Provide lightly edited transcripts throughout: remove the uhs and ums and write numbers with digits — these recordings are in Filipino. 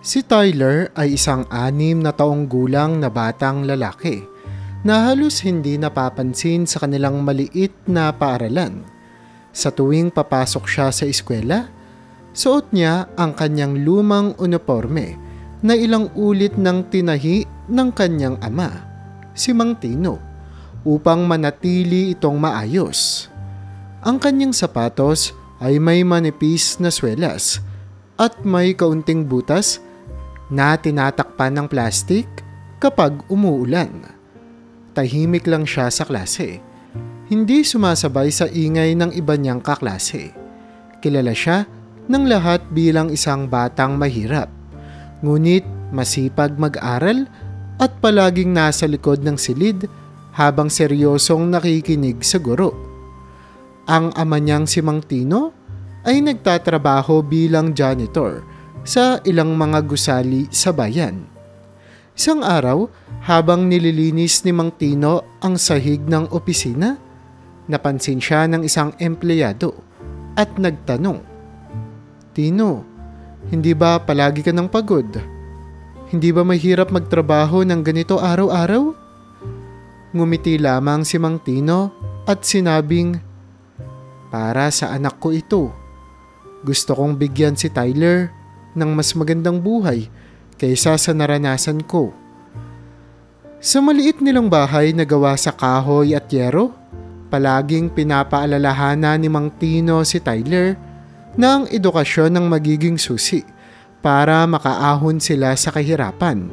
Si Tyler ay isang 6 na taong gulang na batang lalaki na halos hindi napapansin sa kanilang maliit na paaralan. Sa tuwing papasok siya sa eskwela, suot niya ang kanyang lumang uniforme na ilang ulit ng tinahi ng kanyang ama, si Mang Tino, upang manatili itong maayos. Ang kanyang sapatos ay may manipis na swelas at may kaunting butas na tinatakpan ng plastik kapag umuulan. Tahimik lang siya sa klase. Hindi sumasabay sa ingay ng iba niyang kaklase. Kilala siya ng lahat bilang isang batang mahirap. Ngunit masipag mag-aral at palaging nasa likod ng silid habang seryosong nakikinig sa guro. Ang ama niyang si Mang Tino ay nagtatrabaho bilang janitor sa ilang mga gusali sa bayan. Isang araw, habang nililinis ni Mang Tino ang sahig ng opisina, napansin siya ng isang empleyado at nagtanong, "Tino, hindi ba palagi ka ng pagod? Hindi ba mahirap magtrabaho ng ganito araw-araw?" Ngumiti lamang si Mang Tino at sinabing, "Para sa anak ko ito. Gusto kong bigyan si Tyler ng mas magandang buhay kaysa sa naranasan ko." Sa maliit nilang bahay na gawa sa kahoy at yero, palaging pinapaalalahanan ni Mang Tino si Tyler na ang edukasyon ng magiging susi para makaahon sila sa kahirapan.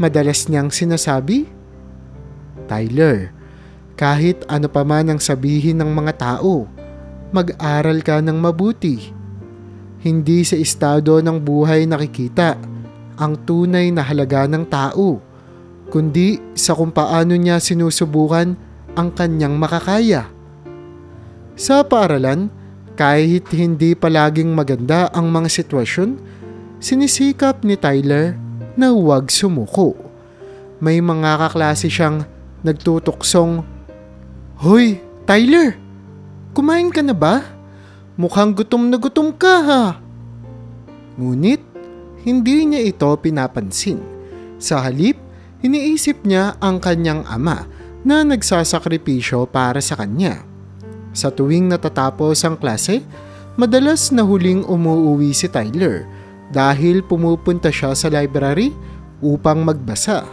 Madalas niyang sinasabi, "Tyler, kahit ano pa man ang sabihin ng mga tao, mag-aral ka ng mabuti. Hindi sa estado ng buhay nakikita ang tunay na halaga ng tao, kundi sa kung paano niya sinusubukan ang kanyang makakaya." Sa paaralan, kahit hindi palaging maganda ang mga sitwasyon, sinisikap ni Tyler na huwag sumuko. May mga kaklase siyang nagtutuksong, "Hoy, Tyler! Kumain ka na ba? Mukhang gutom na gutom ka ha." Ngunit, hindi niya ito pinapansin. Sa halip, iniisip niya ang kanyang ama na nagsasakripisyo para sa kanya. Sa tuwing natatapos ang klase, madalas na huling umuuwi si Tyler dahil pumupunta siya sa library upang magbasa.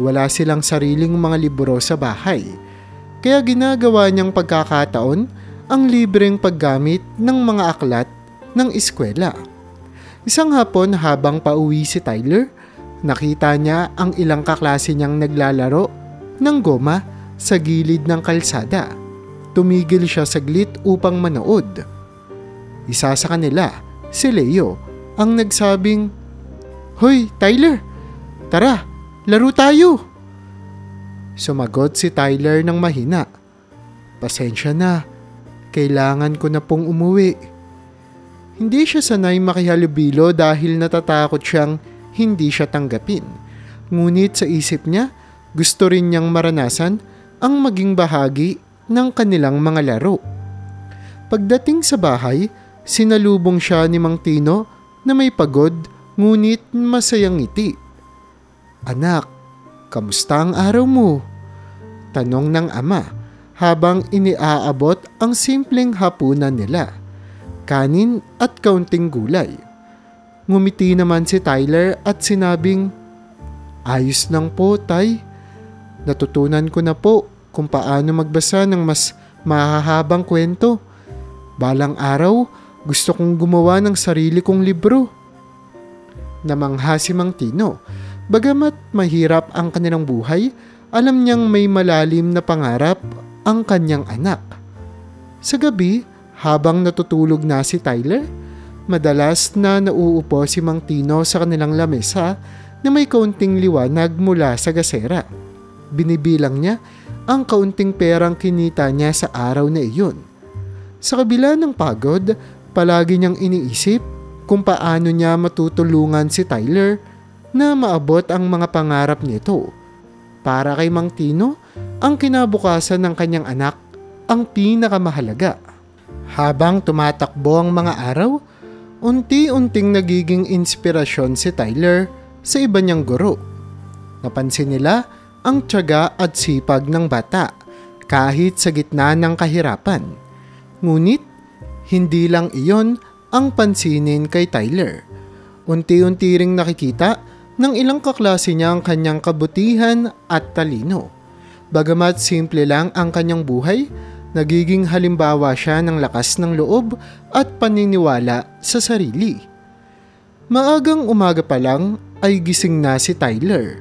Wala silang sariling mga libro sa bahay, kaya ginagawa niyang pagkakataon ang libreng paggamit ng mga aklat ng eskwela. Isang hapon habang pauwi si Tyler, nakita niya ang ilang kaklase niyang naglalaro ng goma sa gilid ng kalsada. Tumigil siya saglit upang manood. Isa sa kanila, si Leo, ang nagsabing, "Hoy, Tyler! Tara, laro tayo!" Sumagot si Tyler ng mahina, "Pasensya na, kailangan ko na pong umuwi." Hindi siya sanay makihalubilo dahil natatakot siyang hindi siya tanggapin. Ngunit sa isip niya, gusto rin niyang maranasan ang maging bahagi ng kanilang mga laro. Pagdating sa bahay, sinalubong siya ni Mang Tino na may pagod ngunit masayang ngiti. "Anak, kamusta ang araw mo?" tanong ng ama habang iniaabot ang simpleng hapunan nila, kanin at kaunting gulay. Ngumiti naman si Tyler at sinabing, "Ayos lang po, Tay. Natutunan ko na po kung paano magbasa ng mas mahahabang kwento. Balang araw, gusto kong gumawa ng sarili kong libro." Namangha si Mang Tino. Bagamat mahirap ang kanilang buhay, alam niyang may malalim na pangarap ang kanyang anak. Sa gabi, habang natutulog na si Tyler, madalas na nauupo si Mang Tino sa kanilang lamesa na may kaunting liwanag mula sa gasera. Binibilang niya ang kaunting perang kinita niya sa araw na iyon. Sa kabila ng pagod, palagi niyang iniisip kung paano niya matutulungan si Tyler na maabot ang mga pangarap nito. Para kay Mang Tino, ang kinabukasan ng kanyang anak ang pinakamahalaga. Habang tumatakbo ang mga araw, unti-unting nagiging inspirasyon si Tyler sa iba niyang guro. Napansin nila ang tiyaga at sipag ng bata kahit sa gitna ng kahirapan. Ngunit, hindi lang iyon ang pansinin kay Tyler. Unti-unti ring nakikita ng ilang kaklase niya ang kanyang kabutihan at talino. Bagamat simple lang ang kanyang buhay, nagiging halimbawa siya ng lakas ng loob at paniniwala sa sarili. Maagang umaga pa lang ay gising na si Tyler.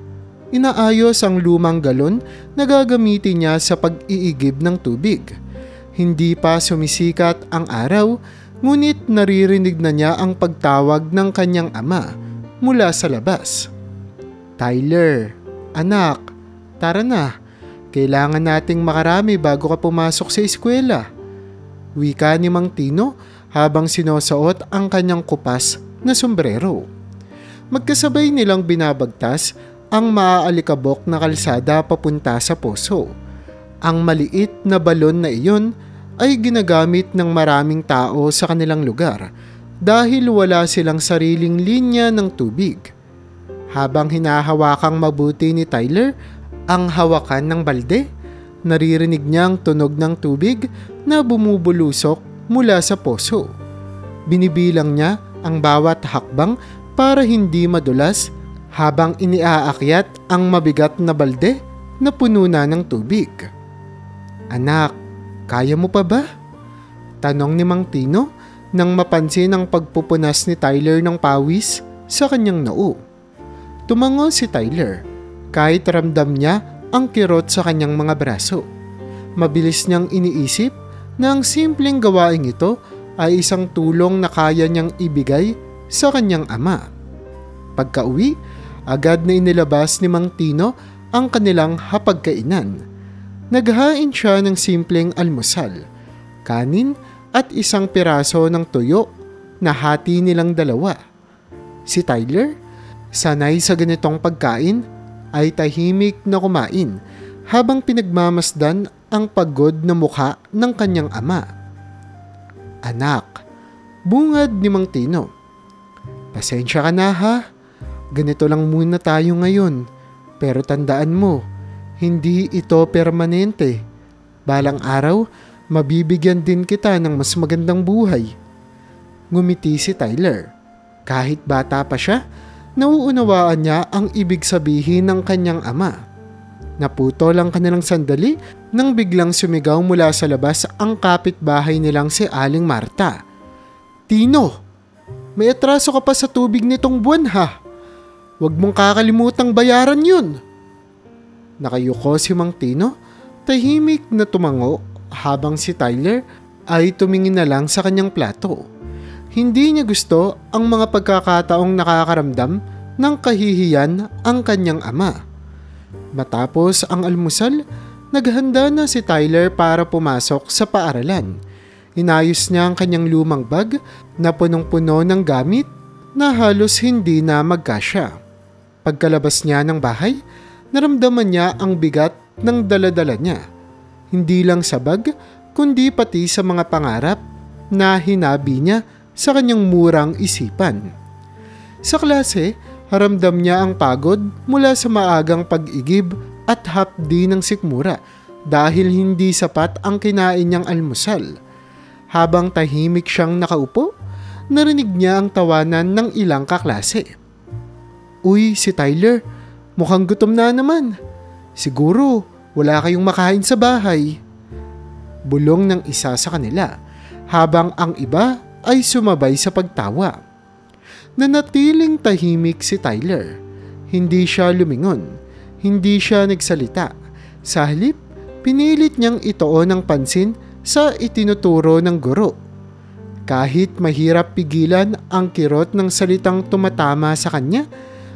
Inaayos ang lumang galon na gagamitin niya sa pag-iigib ng tubig. Hindi pa sumisikat ang araw, ngunit naririnig na niya ang pagtawag ng kanyang ama mula sa labas. "Tyler, anak, tara na. Kailangan nating makarami bago ka pumasok sa eskwela." Wika ni Mang Tino habang sinusuot ang kanyang kupas na sombrero. Magkasabay nilang binabagtas ang maaalikabok na kalsada papunta sa poso. Ang maliit na balon na iyon ay ginagamit ng maraming tao sa kanilang lugar dahil wala silang sariling linya ng tubig. Habang hinahawakang mabuti ni Tyler ang hawakan ng balde, naririnig niya ang tunog ng tubig na bumubulusok mula sa poso. Binibilang niya ang bawat hakbang para hindi madulas habang iniaakyat ang mabigat na balde na puno na ng tubig. "Anak, kaya mo pa ba?" tanong ni Mang Tino nang mapansin ang pagpupunas ni Tyler ng pawis sa kanyang noo. Tumango si Tyler kahit ramdam niya ang kirot sa kanyang mga braso. Mabilis niyang iniisip na ang simpleng gawaing ito ay isang tulong na kaya niyang ibigay sa kanyang ama. Pagka-uwi, agad na inilabas ni Mang Tino ang kanilang hapagkainan. Naghain siya ng simpleng almusal, kanin at isang piraso ng tuyo na hati nilang dalawa. Si Tyler, sanay sa ganitong pagkain, ay tahimik na kumain habang pinagmamasdan ang pagod na mukha ng kanyang ama. "Anak," bungad ni Mang Tino, "pasensya ka na ha. Ganito lang muna tayo ngayon. Pero tandaan mo, hindi ito permanente. Balang araw, mabibigyan din kita ng mas magandang buhay." Ngumiti si Tyler. Kahit bata pa siya, nauunawaan niya ang ibig sabihin ng kanyang ama. Naputol ang kanilang sandali nang biglang sumigaw mula sa labas ang kapitbahay nilang si Aling Marta. "Tino, may atraso ka pa sa tubig nitong buwan ha. Huwag mong kakalimutang bayaran yun." Nakayuko si Mang Tino, tahimik na tumango habang si Tyler ay tumingin na lang sa kanyang plato. Hindi niya gusto ang mga pagkakataong nakakaramdam ng kahihiyan ang kanyang ama. Matapos ang almusal, naghanda na si Tyler para pumasok sa paaralan. Inayos niya ang kanyang lumang bag na punong-puno ng gamit na halos hindi na magkasya. Pagkalabas niya ng bahay, naramdaman niya ang bigat ng daladala niya. Hindi lang sa bag, kundi pati sa mga pangarap na hinabi niya sa kanyang murang isipan. Sa klase, haramdam niya ang pagod mula sa maagang pag-igib at hapdi ng sikmura dahil hindi sapat ang kinain niyang almusal. Habang tahimik siyang nakaupo, narinig niya ang tawanan ng ilang kaklase. "Uy, si Tyler, mukhang gutom na naman. Siguro wala kayong makain sa bahay." Bulong ng isa sa kanila, habang ang iba ay sumabay sa pagtawa. Nanatiling tahimik si Tyler. Hindi siya lumingon. Hindi siya nagsalita. Sa halip, pinilit niyang ituon ng pansin sa itinuturo ng guro. Kahit mahirap pigilan ang kirot ng salitang tumatama sa kanya,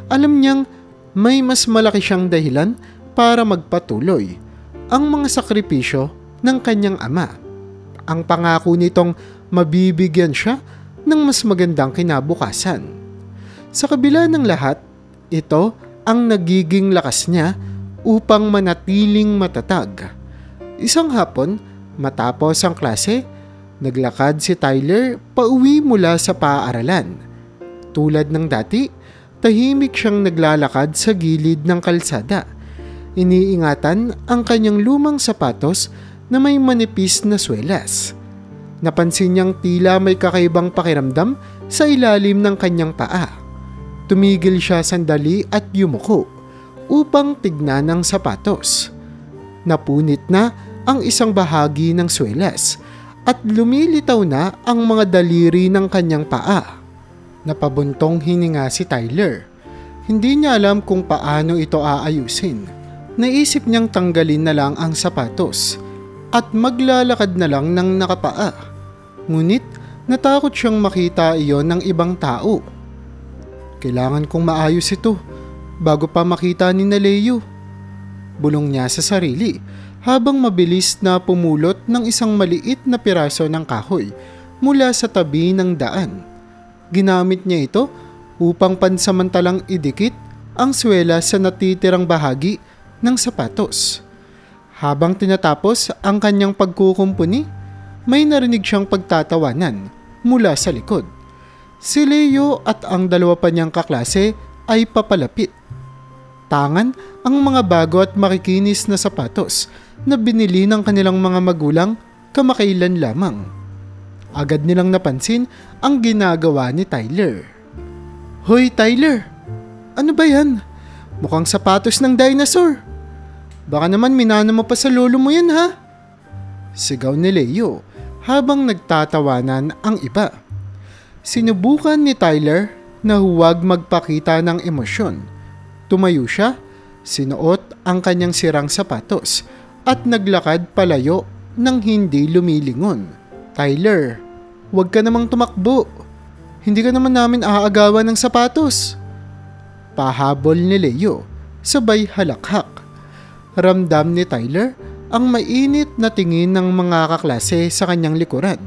alam niyang may mas malaki siyang dahilan para magpatuloy, ang mga sakripisyo ng kanyang ama. Ang pangako nitong mabibigyan siya ng mas magandang kinabukasan. Sa kabila ng lahat, ito ang nagiging lakas niya upang manatiling matatag. Isang hapon, matapos ang klase, Naglakad si Tyler pauwi mula sa paaralan. Tulad ng dati, tahimik siyang naglalakad sa gilid ng kalsada. Iniingatan ang kanyang lumang sapatos na may manipis na swelas. Napansin niyang tila may kakaibang pakiramdam sa ilalim ng kanyang paa. Tumigil siya sandali at yumuko upang tignan ang sapatos. Napunit na ang isang bahagi ng swelas at lumilitaw na ang mga daliri ng kanyang paa. Napabuntong hininga si Tyler. Hindi niya alam kung paano ito aayusin. Naisip niyang tanggalin na lang ang sapatos at maglalakad na lang ng nakapaa. Ngunit natakot siyang makita iyon ng ibang tao. Kailangan kong maayos ito bago pa makita ni Leo. Bulong niya sa sarili habang mabilis na pumulot ng isang maliit na piraso ng kahoy mula sa tabi ng daan. Ginamit niya ito upang pansamantalang idikit ang swela sa natitirang bahagi ng sapatos. Habang tinatapos ang kanyang pagkukumpuni, may narinig siyang pagtatawanan mula sa likod. Si Leo at ang dalawa pa niyang kaklase ay papalapit. Tangan ang mga bago at makikinis na sapatos na binili ng kanilang mga magulang kamakailan lamang. Agad nilang napansin ang ginagawa ni Tyler. Hoy Tyler! Ano ba yan? Mukhang sapatos ng dinosaur. Baka naman minana mo pa sa lolo mo yan ha? Sigaw ni Leo habang nagtatawanan ang iba. Sinubukan ni Tyler na huwag magpakita ng emosyon. Tumayo siya, sinuot ang kanyang sirang sapatos at naglakad palayo nang hindi lumilingon. Tyler, huwag ka namang tumakbo. Hindi ka naman namin aagawan ng sapatos. Pahabol ni Leo, sabay halakhak. Ramdam ni Tyler ang mainit na tingin ng mga kaklase sa kanyang likuran.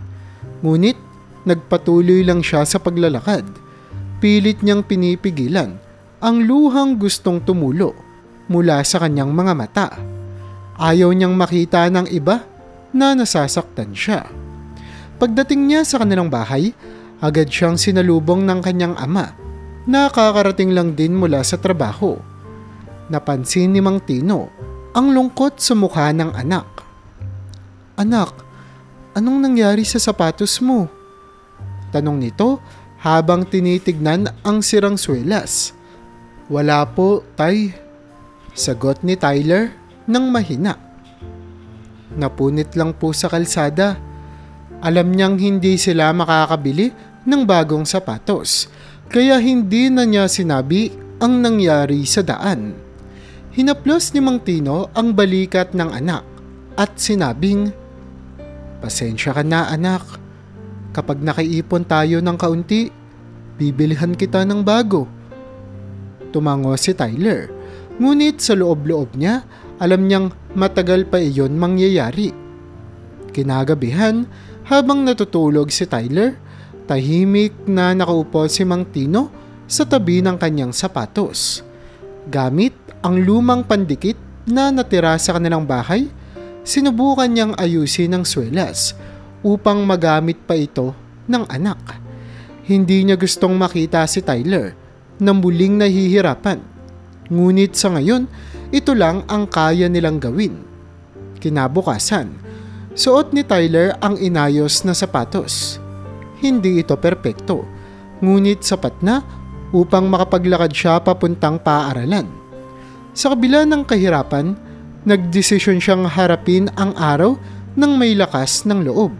Ngunit nagpatuloy lang siya sa paglalakad. Pilit niyang pinipigilan ang luhang gustong tumulo mula sa kanyang mga mata. Ayaw niyang makita ng iba na nasasaktan siya. Pagdating niya sa kanilang bahay, agad siyang sinalubong ng kanyang ama na kakarating lang din mula sa trabaho. Napansin ni Mang Tino ang lungkot sa mukha ng anak. Anak, anong nangyari sa sapatos mo? Tanong nito habang tinitignan ang sirang swelas. Wala po, Tay. Sagot ni Tyler nang mahina. Napunit lang po sa kalsada. Alam niyang hindi sila makakabili ng bagong sapatos, kaya hindi na niya sinabi ang nangyari sa daan. Hinaplos ni Mang Tino ang balikat ng anak at sinabing, Pasensya ka na anak. Kapag nakaipon tayo ng kaunti, bibilihan kita ng bago. Tumango si Tyler, ngunit sa loob-loob niya, alam niyang matagal pa iyon mangyayari. Kinagabihan, habang natutulog si Tyler, tahimik na nakaupo si Mang Tino sa tabi ng kanyang sapatos. Gamit ang lumang pandikit na natira sa kanilang bahay, sinubukan niyang ayusin ang swelas upang magamit pa ito ng anak. Hindi niya gustong makita si Tyler na muling nahihirapan. Ngunit sa ngayon, ito lang ang kaya nilang gawin. Kinabukasan, suot ni Tyler ang inayos na sapatos. Hindi ito perpekto, ngunit sapat na upang makapaglakad siya papuntang paaralan. Sa kabila ng kahirapan, nagdesisyon siyang harapin ang araw ng may lakas ng loob.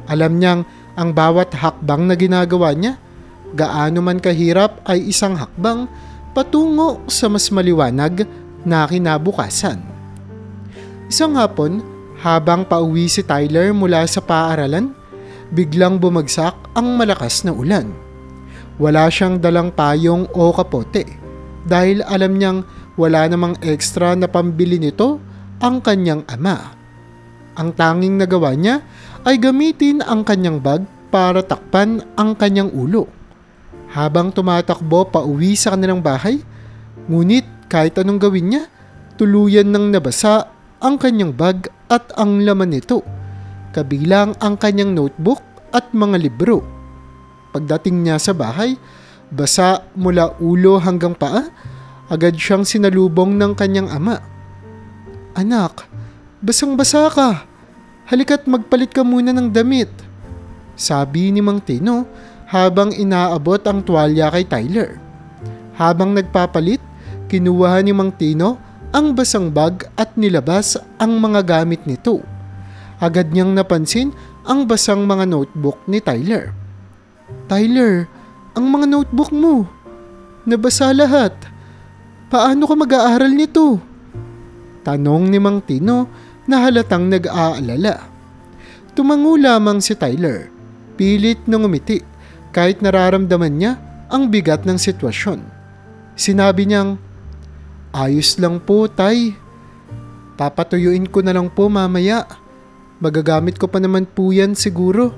Alam niyang ang bawat hakbang na ginagawa niya, gaano man kahirap ay isang hakbang patungo sa mas maliwanag na kinabukasan. Isang hapon, habang pauwi si Tyler mula sa paaralan, biglang bumagsak ang malakas na ulan. Wala siyang dalang payong o kapote dahil alam niyang wala namang extra na pambili nito ang kanyang ama. Ang tanging nagawa niya ay gamitin ang kanyang bag para takpan ang kanyang ulo. Habang tumatakbo pa uwi sa kanilang bahay, ngunit kahit anong gawin niya, tuluyan nang nabasa ang kanyang bag at ang laman nito. kabilang ang kanyang notebook at mga libro. Pagdating niya sa bahay, basa mula ulo hanggang paa, agad siyang sinalubong ng kanyang ama. "Anak, basang-basa ka. Halika't magpalit ka muna ng damit," sabi ni Mang Tino habang inaabot ang tuwalya kay Tyler. Habang nagpapalit, kinuha ni Mang Tino ang basang bag at nilabas ang mga gamit nito. Agad niyang napansin ang basang mga notebook ni Tyler. "Tyler, ang mga notebook mo, nabasa lahat. Paano ka mag-aaral nito?" tanong ni Mang Tino na halatang nag-aalala. Tumango lamang si Tyler, pilit na ngumiti kahit nararamdaman niya ang bigat ng sitwasyon. Sinabi niyang, "Ayos lang po, Tay. Papatuyuin ko na lang po mamaya. Magagamit ko pa naman po yan siguro."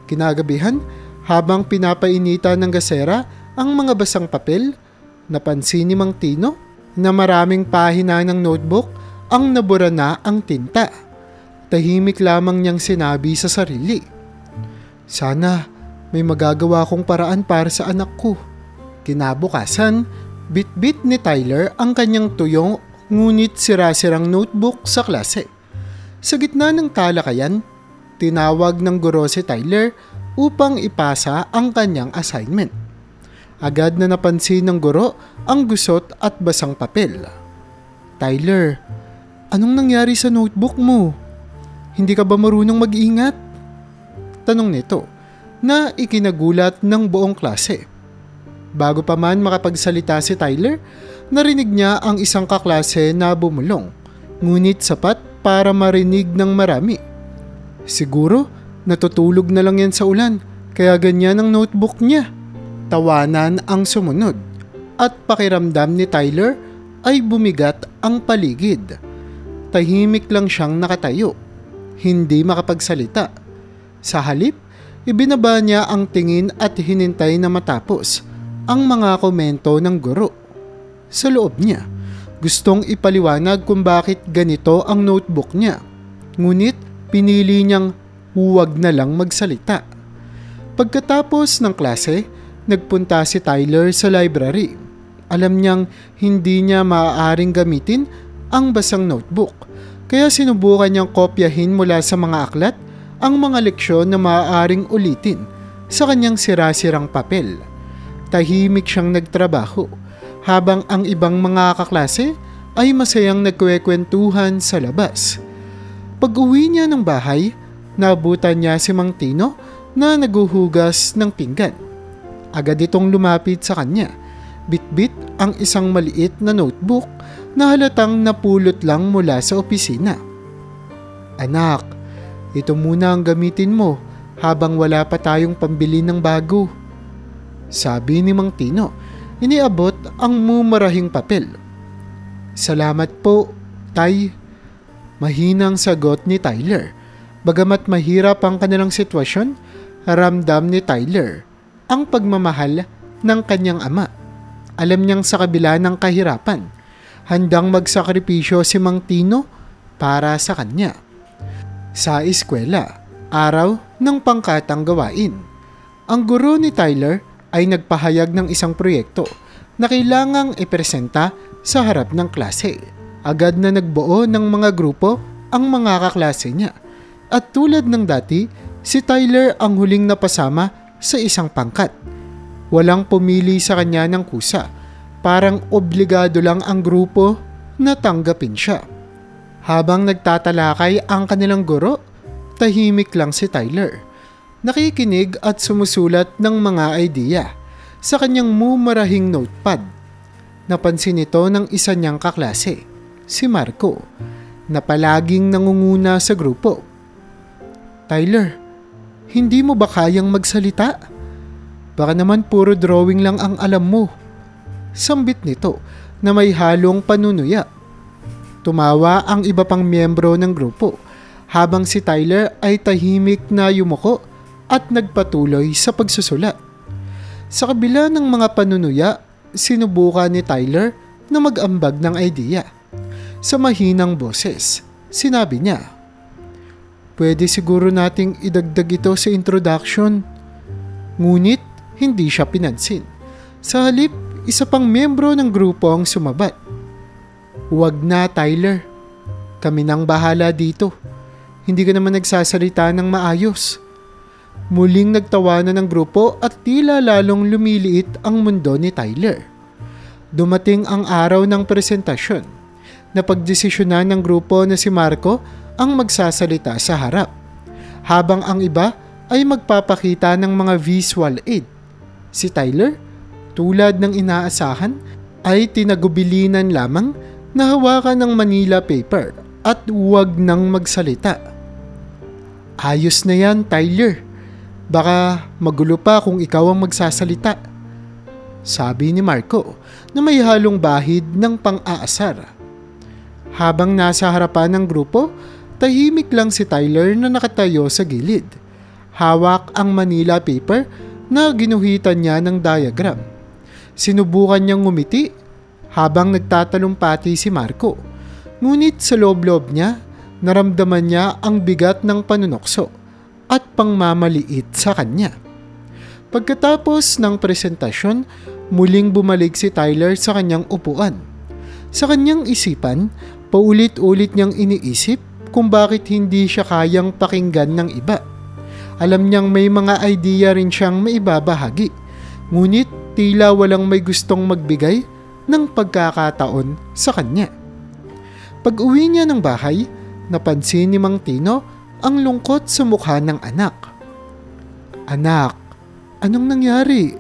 Kinagabihan, habang pinapainitan ng gasera ang mga basang papel, napansin ni Mang Tino na maraming pahina ng notebook ang nabura na ang tinta. Tahimik lamang niyang sinabi sa sarili, "Sana may magagawa kong paraan para sa anak ko." Kinabukasan, bitbit ni Tyler ang kanyang tuyong ngunit sira-sirang notebook sa klase. Sa gitna ng talakayan, tinawag ng guro si Tyler upang ipasa ang kanyang assignment. Agad na napansin ng guro ang gusot at basang papel. "Tyler, anong nangyari sa notebook mo? Hindi ka ba marunong mag-ingat?" tanong nito na ikinagulat ng buong klase. Bago pa man makapagsalita si Tyler, narinig niya ang isang kaklase na bumulong, ngunit sapat para marinig ng marami. "Siguro, natutulog na lang yan sa ulan, kaya ganyan ang notebook niya." Tawanan ang sumunod at pakiramdam ni Tyler ay bumigat ang paligid. Tahimik lang siyang nakatayo, hindi makapagsalita. Sa halip, ibinaba niya ang tingin at hinintay na matapos ang mga komento ng guro. Sa loob niya, gustong ipaliwanag kung bakit ganito ang notebook niya, ngunit pinili niyang huwag na lang magsalita. Pagkatapos ng klase, nagpunta si Tyler sa library. Alam niyang hindi niya maaaring gamitin ang basang notebook, kaya sinubukan niyang kopyahin mula sa mga aklat ang mga leksyon na maaaring ulitin sa kanyang sira-sirang papel. Tahimik siyang nagtrabaho, habang ang ibang mga kaklase ay masayang nagkwekwentuhan sa labas. Pag-uwi niya ng bahay, naabutan niya si Mang Tino na naguhugas ng pinggan. Agad itong lumapit sa kanya. Bitbit ang isang maliit na notebook na halatang napulot lang mula sa opisina. "Anak, ito muna ang gamitin mo habang wala pa tayong pambili ng bago," sabi ni Mang Tino. Iniabot ang mumarahing papel. "Salamat po, Tay," mahinang sagot ni Tyler. Bagamat mahirap ang kanilang sitwasyon, ramdam ni Tyler ang pagmamahal ng kanyang ama. Alam niyang sa kabila ng kahirapan, handang magsakripisyo si Mang Tino para sa kanya. Sa eskwela, araw ng pangkatang gawain. Ang guro ni Tyler ay nagpahayag ng isang proyekto na kailangang ipresenta sa harap ng klase. Agad na nagbuo ng mga grupo ang mga kaklase niya. At tulad ng dati, si Tyler ang huling napasama sa isang pangkat. Walang pumili sa kanya ng kusa. Parang obligado lang ang grupo na tanggapin siya. Habang nagtatalakay ang kanilang guro, tahimik lang si Tyler. Nakikinig at sumusulat ng mga idea sa kanyang mumarahing notepad. Napansin ito ng isa niyang kaklase, si Marco, na palaging nangunguna sa grupo. "Tyler, hindi mo ba kayang magsalita? Baka naman puro drawing lang ang alam mo," sambit nito na may halong panunuya. Tumawa ang iba pang miyembro ng grupo habang si Tyler ay tahimik na yumuko at nagpatuloy sa pagsusulat. Sa kabila ng mga panunuya, sinubukan ni Tyler na mag-ambag ng idea. Sa mahinang boses, sinabi niya, Pwede siguro nating idagdag ito sa introduction. Ngunit hindi siya pinansin. Sa halip, isa pang miyembro ng grupo ang sumabat. Huwag na, Tyler. Kami nang bahala dito. Hindi ka naman nagsasalita ng maayos. Muling nagtawanan ng grupo at tila lalong lumiliit ang mundo ni Tyler. Dumating ang araw ng presentasyon. Napagdesisyonan ng grupo na si Marco ang magsasalita sa harap, habang ang iba ay magpapakita ng mga visual aid. Si Tyler, tulad ng inaasahan, ay tinagubilinan lamang na hawakan ng Manila paper at huwag nang magsalita. Ayos na yan, Tyler. Baka magulo pa kung ikaw ang magsasalita, sabi ni Marco na may halong bahid ng pang-aasar. Habang nasa harapan ng grupo, tahimik lang si Tyler na nakatayo sa gilid. Hawak ang Manila paper na ginuhitan niya ng diagram. Sinubukan niyang ngumiti habang nagtatalumpati si Marco. Ngunit sa loob-loob niya, naramdaman niya ang bigat ng panunokso at pangmamaliit sa kanya. Pagkatapos ng presentasyon, muling bumalik si Tyler sa kanyang upuan. Sa kanyang isipan, paulit-ulit niyang iniisip kung bakit hindi siya kayang pakinggan ng iba. Alam niyang may mga idea rin siyang maibabahagi, ngunit tila walang may gustong magbigay ng pagkakataon sa kanya. Pag-uwi niya ng bahay, napansin ni Mang Tino ang lungkot sa mukha ng anak. Anak, anong nangyari?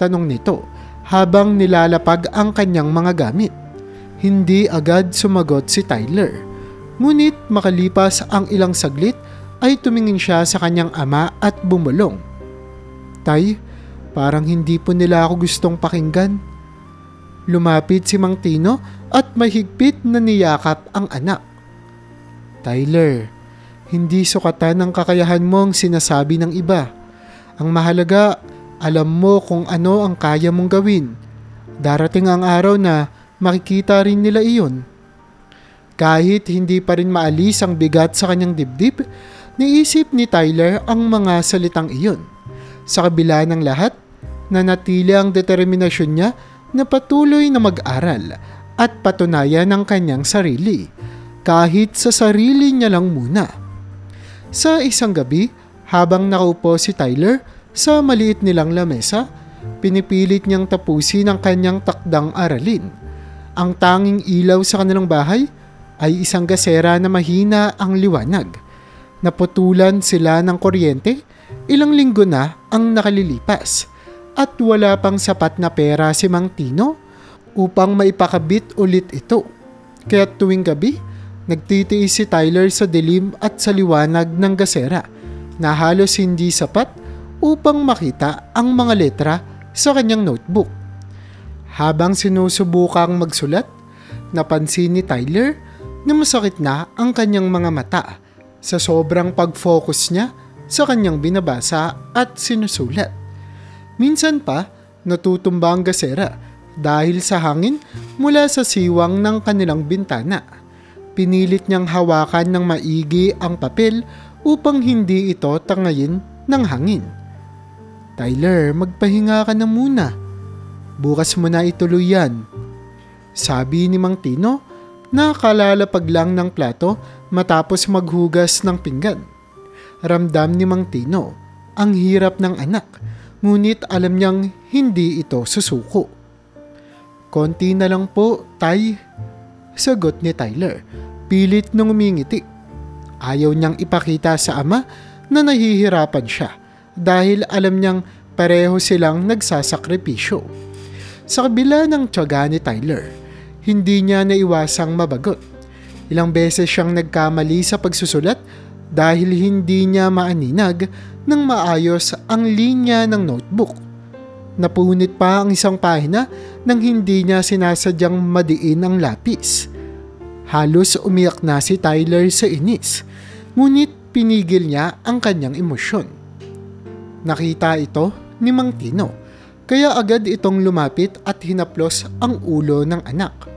Tanong nito habang nilalapag ang kanyang mga gamit. Hindi agad sumagot si Tyler. Ngunit makalipas ang ilang saglit ay tumingin siya sa kanyang ama at bumulong. Tay, parang hindi po nila ako gustong pakinggan. Lumapit si Mang Tino at mahigpit na niyakap ang anak. Tyler, hindi sukatan ng kakayahan mo ang sinasabi ng iba. Ang mahalaga, alam mo kung ano ang kaya mong gawin. Darating ang araw na makikita rin nila iyon. Kahit hindi pa rin maalis ang bigat sa kanyang dibdib, niisip ni Tyler ang mga salitang iyon. Sa kabila ng lahat, nanatili ang determinasyon niya na patuloy na mag-aral at patunayan ang kanyang sarili, kahit sa sarili niya lang muna. Sa isang gabi, habang nakaupo si Tyler sa maliit nilang lamesa, pinipilit niyang tapusin ang kanyang takdang aralin. Ang tanging ilaw sa kanilang bahay ay isang gasera na mahina ang liwanag. Naputulan sila ng kuryente, ilang linggo na ang nakalilipas at wala pang sapat na pera si Mang Tino upang maipakabit ulit ito. Kaya tuwing gabi, nagtitiis si Tyler sa dilim at sa liwanag ng gasera na halos hindi sapat upang makita ang mga letra sa kanyang notebook. Habang sinusubukang magsulat, napansin ni Tyler na masakit na ang kanyang mga mata sa sobrang pag-focus niya sa kanyang binabasa at sinusulat. Minsan pa, natutumba ang gasera dahil sa hangin mula sa siwang ng kanilang bintana. Pinilit niyang hawakan ng maigi ang papel upang hindi ito tangayin ng hangin. Tyler, magpahinga ka na muna. Bukas mo na ituloy yan, sabi ni Mang Tino na kalalapag lang ng plato matapos maghugas ng pinggan. Ramdam ni Mang Tino ang hirap ng anak, ngunit alam niyang hindi ito susuko. Konti na lang po, Tay, sagot ni Tyler. Pilit nang umingiti. Ayaw niyang ipakita sa ama na nahihirapan siya dahil alam niyang pareho silang nagsasakripisyo. Sa kabila ng tiyaga ni Tyler, hindi niya naiwasang mabagot. Ilang beses siyang nagkamali sa pagsusulat dahil hindi niya maaninag ng maayos ang linya ng notebook. Napunit pa ang isang pahina nang hindi niya sinasadyang madiin ang lapis. Halos umiyak na si Tyler sa inis, ngunit pinigil niya ang kanyang emosyon. Nakita ito ni Mang Tino, kaya agad itong lumapit at hinaplos ang ulo ng anak.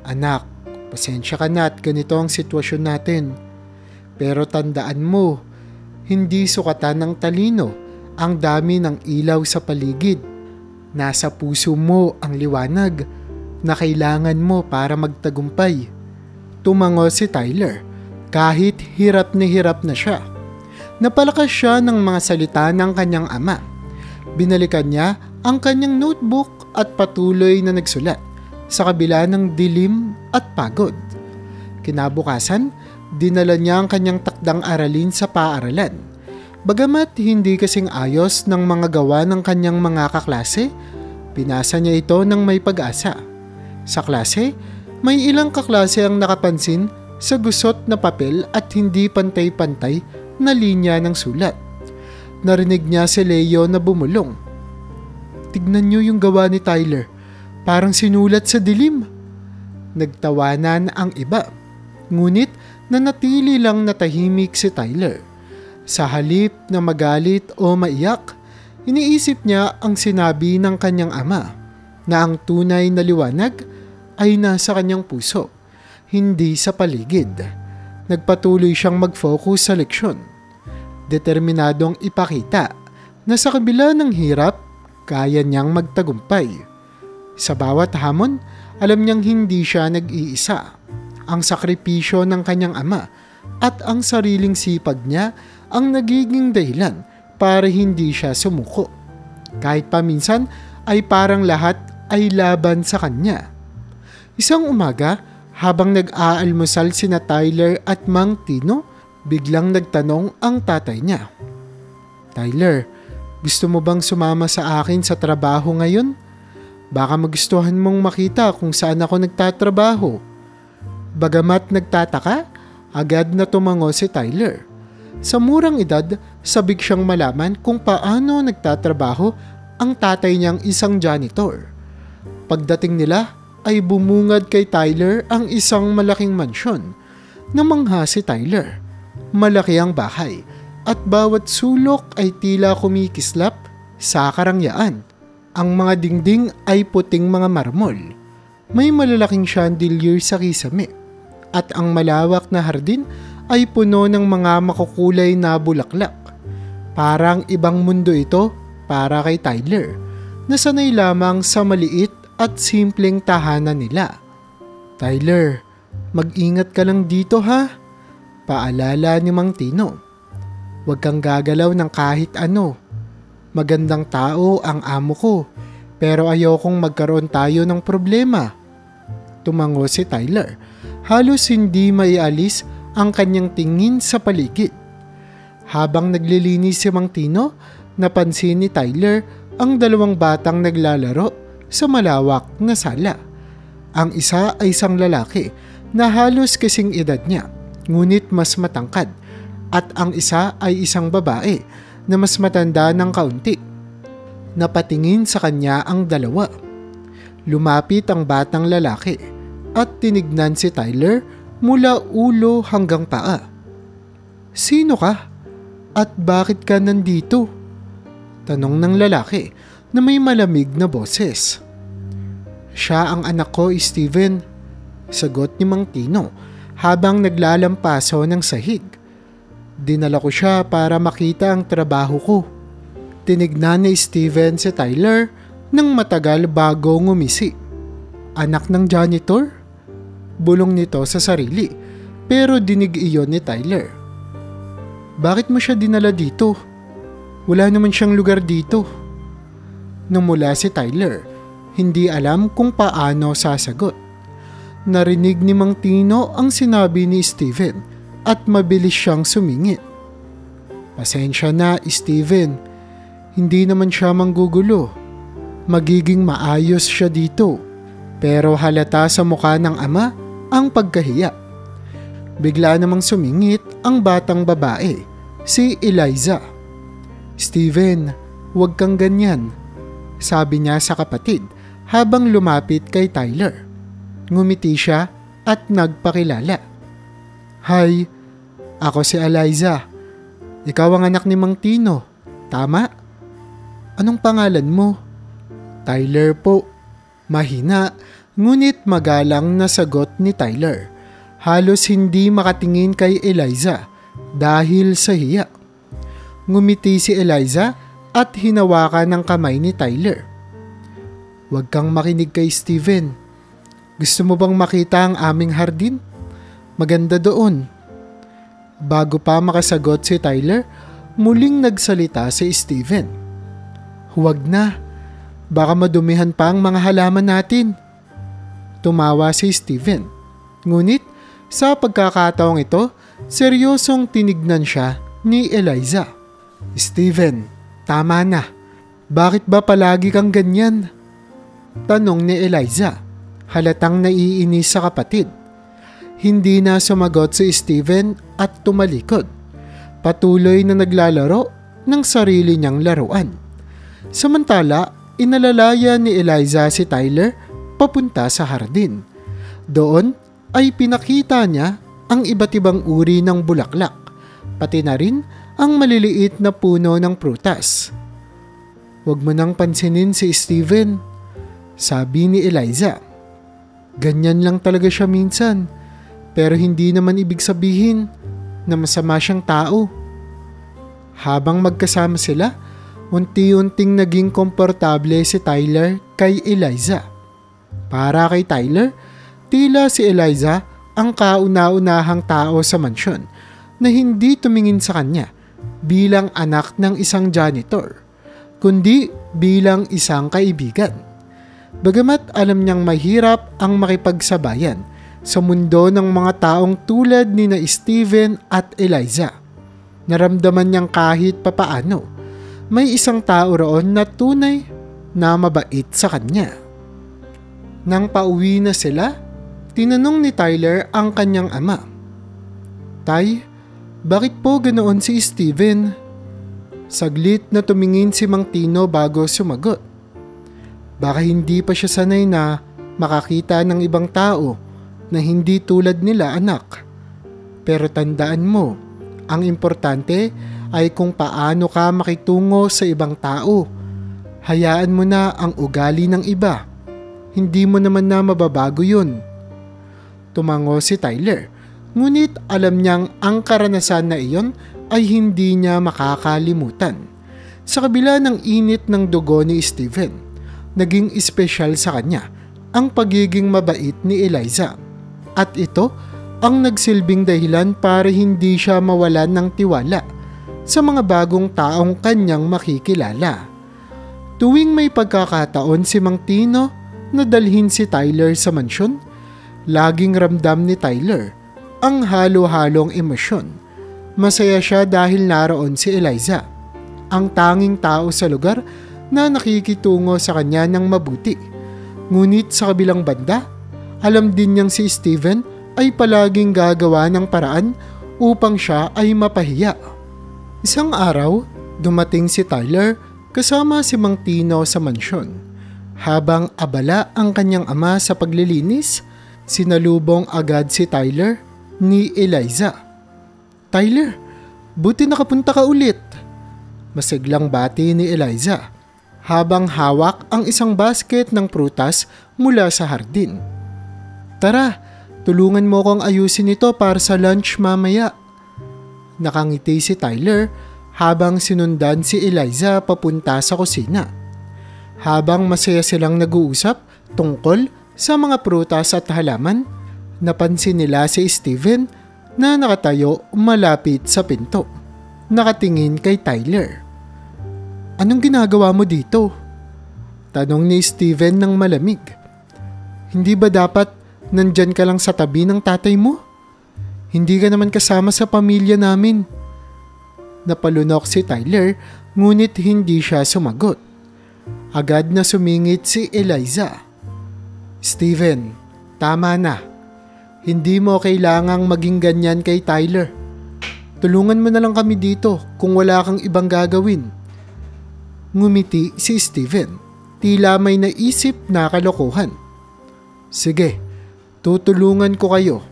Anak, pasensya ka na at ganito ang sitwasyon natin. Pero tandaan mo, hindi sukatan ng talino ang dami ng ilaw sa paligid. Nasa puso mo ang liwanag na kailangan mo para magtagumpay. Tumango si Tyler kahit hirap na siya. Napalakas siya ng mga salita ng kanyang ama. Binalikan niya ang kanyang notebook at patuloy na nagsulat sa kabila ng dilim at pagod. Kinabukasan, dinala niya ang kanyang takdang aralin sa paaralan. Bagamat hindi kasing ayos ng mga gawa ng kanyang mga kaklase, pinasa niya ito ng may pag-asa. Sa klase, may ilang kaklase ang nakapansin sa gusot na papel at hindi pantay-pantay na linya ng sulat. Narinig niya si Leo na bumulong. "Tignan niyo yung gawa ni Tyler. Parang sinulat sa dilim." Nagtawanan ang iba. Ngunit nanatili lang natahimik si Tyler. Sa halip na magalit o maiyak, iniisip niya ang sinabi ng kanyang ama na ang tunay na liwanag ay nasa kanyang puso, hindi sa paligid. Nagpatuloy siyang mag-focus sa leksyon. Determinadong ipakita na sa kabila ng hirap, kaya niyang magtagumpay. Sa bawat hamon, alam niyang hindi siya nag-iisa. Ang sakripisyo ng kanyang ama at ang sariling sipag niya ang nagiging dahilan para hindi siya sumuko. Kahit paminsan ay parang lahat ay laban sa kanya. Isang umaga, habang nag-aalmusal sina Tyler at Mang Tino, biglang nagtanong ang tatay niya. "Tyler, gusto mo bang sumama sa akin sa trabaho ngayon? Baka magustuhan mong makita kung saan ako nagtatrabaho." Bagamat nagtataka, agad na tumango si Tyler. Sa murang edad, sabik siyang malaman kung paano nagtatrabaho ang tatay niyang isang janitor. Pagdating nila ay bumungad kay Tyler ang isang malaking mansyon. Namangha si Tyler. Malaki ang bahay at bawat sulok ay tila kumikislap sa karangyaan. Ang mga dingding ay puting mga marmol. May malalaking chandelier sa kisame at ang malawak na hardin ay puno ng mga makukulay na bulaklak. Parang ibang mundo ito para kay Tyler, na sanay lamang sa maliit at simpleng tahanan nila. "Tyler, mag-ingat ka lang dito ha," paalala ni Mang Tino. "Huwag kang gagalaw ng kahit ano. Magandang tao ang amo ko, pero ayokong magkaroon tayo ng problema." Tumango si Tyler. Halos hindi maialis ang kanyang tingin sa paligid. Habang naglilinis si Mang Tino, napansin ni Tyler ang dalawang batang naglalaro sa malawak na sala. Ang isa ay isang lalaki na halos kasing edad niya, ngunit mas matangkad, at ang isa ay isang babae na mas matanda ng kaunti. Napatingin sa kanya ang dalawa. Lumapit ang batang lalaki at tinignan si Tyler mula ulo hanggang paa. "Sino ka? At bakit ka nandito?" tanong ng lalaki na may malamig na boses. "Siya ang anak ko, Steven," sagot ni Mang Tino habang naglalampaso ng sahig. "Dinala ko siya para makita ang trabaho ko." Tinignan ni Steven si Tyler nang matagal bago ngumisi. "Anak ng janitor?" Bulong nito sa sarili, pero dinig iyon ni Tyler. "Bakit mo siya dinala dito? Wala naman siyang lugar dito." Namula si Tyler, hindi alam kung paano sasagot. Narinig ni Mang Tino ang sinabi ni Steven at mabilis siyang sumingit. "Pasensya na, Steven. Hindi naman siya manggugulo. Magiging maayos siya dito." Pero halata sa mukha ng ama ang pagkahiya. Bigla namang sumingit ang batang babae, si Eliza. "Steven, huwag kang ganyan," sabi niya sa kapatid habang lumapit kay Tyler. Ngumiti siya at nagpakilala. "Hi, ako si Eliza. Ikaw ang anak ni Mang Tino, tama? Anong pangalan mo?" "Tyler po." Mahina, ngunit magalang na sagot ni Tyler. Halos hindi makatingin kay Eliza dahil sa hiya. Ngumiti si Eliza at hinawakan ng kamay ni Tyler. "Huwag kang makinig kay Steven. Gusto mo bang makita ang aming hardin? Maganda doon." Bago pa makasagot si Tyler, muling nagsalita si Steven. "Huwag na. Baka madumihan pa ang mga halaman natin." Tumawa si Steven. Ngunit sa pagkakataong ito, seryosong tinignan siya ni Eliza. "Steven, tama na. Bakit ba palagi kang ganyan?" Tanong ni Eliza. Halatang naiinis sa kapatid. Hindi na sumagot si Steven at tumalikod. Patuloy na naglalaro ng sarili niyang laruan. Samantala, inalalaya ni Eliza si Tyler papunta sa hardin. Doon ay pinakita niya ang iba't ibang uri ng bulaklak, pati na rin ang maliliit na puno ng prutas. "Huwag mo nang pansinin si Steven," sabi ni Eliza. "Ganyan lang talaga siya minsan, pero hindi naman ibig sabihin na masama siyang tao." Habang magkasama sila, unti-unting naging komportable si Tyler kay Eliza. Para kay Tyler, tila si Eliza ang kauna-unahang tao sa mansyon na hindi tumingin sa kanya bilang anak ng isang janitor, kundi bilang isang kaibigan. Bagamat alam niyang mahirap ang makipagsabayan sa mundo ng mga taong tulad ni na Steven at Eliza, naramdaman niyang kahit papaano may isang tao roon na tunay na mabait sa kanya. Nang pauwi na sila, tinanong ni Tyler ang kanyang ama. "Tay, bakit po ganoon si Steven?" Saglit na tumingin si Mang Tino bago sumagot. "Baka hindi pa siya sanay na makakita ng ibang tao na hindi tulad nila, anak. Pero tandaan mo, ang importante ay kung paano ka makitungo sa ibang tao. Hayaan mo na ang ugali ng iba. Hindi mo naman na mababago yun." Tumango si Tyler, ngunit alam niyang ang karanasan na iyon ay hindi niya makakalimutan. Sa kabila ng init ng dugo ni Steven, naging espesyal sa kanya ang pagiging mabait ni Eliza. At ito ang nagsilbing dahilan para hindi siya mawalan ng tiwala sa mga bagong taong kanyang makikilala. Tuwing may pagkakataon si Mang Tino na dalhin si Tyler sa mansyon, laging ramdam ni Tyler ang halo-halong emosyon. Masaya siya dahil naroon si Eliza, ang tanging tao sa lugar na nakikitungo sa kanya ng mabuti. Ngunit sa kabilang banda, alam din niyang si Steven ay palaging gagawa ng paraan upang siya ay mapahiya. Isang araw, dumating si Tyler kasama si Mang Tino sa mansyon. Habang abala ang kanyang ama sa paglilinis, sinalubong agad si Tyler ni Eliza. "Tyler, buti nakapunta ka ulit." Masiglang bati ni Eliza habang hawak ang isang basket ng prutas mula sa hardin. "Tara, tulungan mo kong ayusin ito para sa lunch mamaya." Nakangiti si Tyler habang sinundan si Eliza papunta sa kusina. Habang masaya silang nag-uusap tungkol sa mga prutas at halaman, napansin nila si Steven na nakatayo malapit sa pinto. Nakatingin kay Tyler. "Anong ginagawa mo dito?" tanong ni Steven ng malamig. "Hindi ba dapat nandyan ka lang sa tabi ng tatay mo? Hindi ka naman kasama sa pamilya namin." Napalunok si Tyler, ngunit hindi siya sumagot. Agad na sumingit si Eliza. "Steven, tama na. Hindi mo kailangang maging ganyan kay Tyler. Tulungan mo na lang kami dito kung wala kang ibang gagawin." Ngumiti si Steven, tila may naisip na kalokohan. "Sige, tutulungan ko kayo,"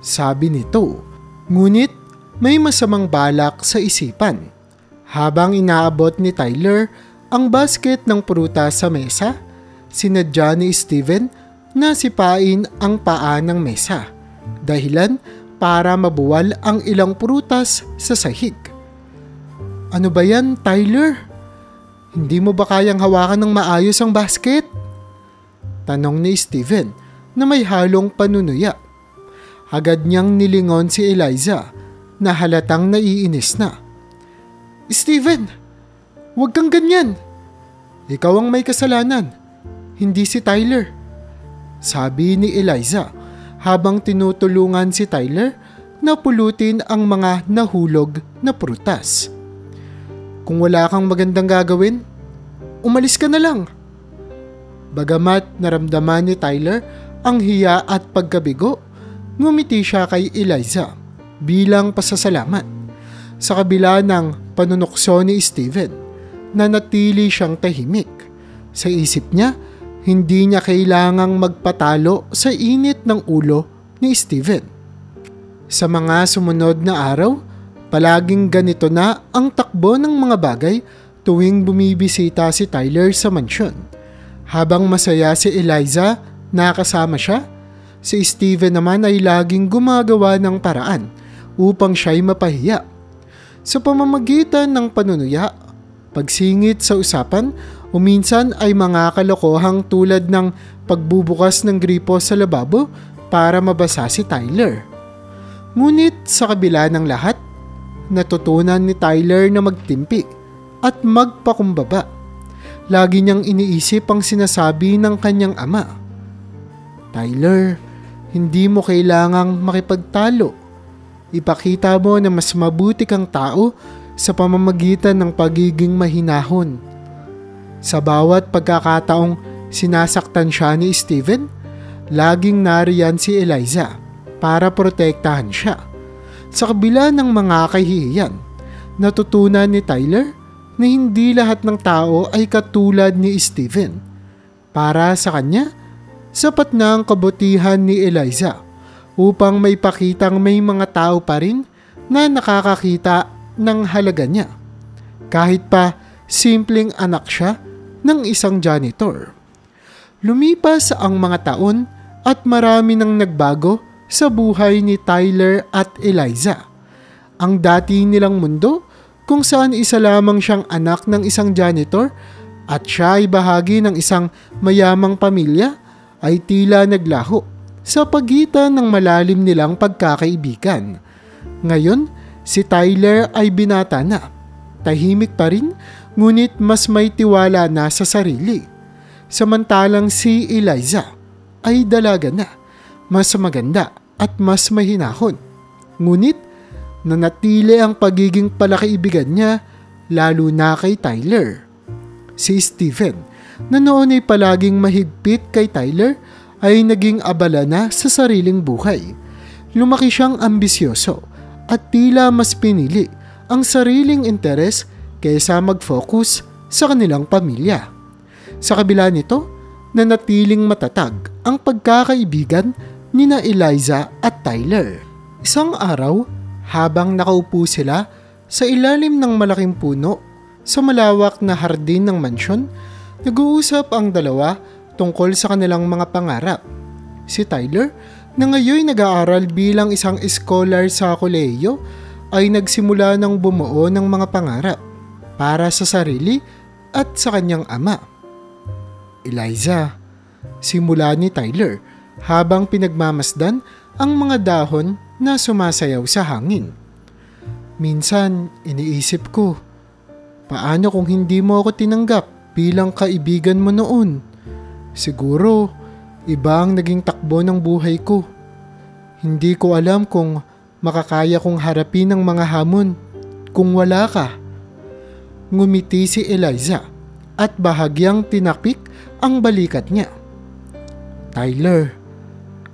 sabi nito. Ngunit may masamang balak sa isipan. Habang inaabot ni Tyler ang basket ng prutas sa mesa, sinadya ni Steven na sipain ang paa ng mesa. Dahilan para mabuwal ang ilang prutas sa sahig. Ano ba yan, Tyler? Hindi mo ba kayang hawakan ng maayos ang basket? Tanong ni Steven na may halong panunuya. Agad niyang nilingon si Eliza na halatang naiinis na. Steven, huwag kang ganyan. Ikaw ang may kasalanan, hindi si Tyler. Sabi ni Eliza habang tinutulungan si Tyler na pulutin ang mga nahulog na prutas. Kung wala kang magandang gagawin, umalis ka na lang. Bagamat naramdaman ni Tyler ang hiya at pagkabigo, ngumiti siya kay Eliza bilang pasasalamat. Sa kabila ng panunukso ni Steven, nanatili siyang tahimik. Sa isip niya, hindi niya kailangang magpatalo sa init ng ulo ni Steven. Sa mga sumunod na araw, palaging ganito na ang takbo ng mga bagay tuwing bumibisita si Tyler sa mansyon. Habang masaya si Eliza na kasama siya, si Steven naman ay laging gumagawa ng paraan upang siya'y mapahiya. Sa pamamagitan ng panunuya, pagsingit sa usapan, o minsan ay mga kalokohang tulad ng pagbubukas ng gripo sa lababo para mabasa si Tyler. Ngunit sa kabila ng lahat, natutunan ni Tyler na magtimpi at magpakumbaba. Lagi niyang iniisip ang sinasabi ng kanyang ama. Tyler, hindi mo kailangang makipagtalo. Ipakita mo na mas mabuti kang tao sa pamamagitan ng pagiging mahinahon. Sa bawat pagkakataong sinasaktan siya ni Steven, laging nariyan si Eliza para protektahan siya. Sa kabila ng mga kahihiyan, natutunan ni Tyler na hindi lahat ng tao ay katulad ni Steven. Para sa kanya, sapat na ang kabutihan ni Eliza upang may pakitang may mga tao pa rin na nakakakita ng halaga niya. Kahit pa simpleng anak siya ng isang janitor. Lumipas ang mga taon at marami nang nagbago sa buhay ni Tyler at Eliza. Ang dati nilang mundo kung saan isa lamang siyang anak ng isang janitor at siya ay bahagi ng isang mayamang pamilya ay tila naglaho sa pagitan ng malalim nilang pagkakaibigan. Ngayon, si Tyler ay binata na. Tahimik pa rin, ngunit mas may tiwala na sa sarili. Samantalang si Eliza ay dalaga na, mas maganda at mas mahinahon. Ngunit nanatili ang pagiging palakaibigan niya lalo na kay Tyler. Si Steven, na noon ay palaging mahigpit kay Tyler, ay naging abala na sa sariling buhay. Lumaki siyang ambisyoso at tila mas pinili ang sariling interes kaysa mag-focus sa kanilang pamilya. Sa kabila nito, nanatiling matatag ang pagkakaibigan nina Eliza at Tyler. Isang araw, habang nakaupo sila sa ilalim ng malaking puno sa malawak na hardin ng mansyon, nag-uusap ang dalawa tungkol sa kanilang mga pangarap. Si Tyler, na ngayon nag-aaral bilang isang scholar sa kolehiyo, ay nagsimula ng bumuo ng mga pangarap para sa sarili at sa kanyang ama. Eliza, simula ni Tyler habang pinagmamasdan ang mga dahon na sumasayaw sa hangin. Minsan, iniisip ko, paano kung hindi mo ako tinanggap bilang kaibigan mo noon? Siguro, iba ang naging takbo ng buhay ko. Hindi ko alam kung makakaya kong harapin ang mga hamon kung wala ka. Ngumiti si Eliza at bahagyang tinapik ang balikat niya. Tyler,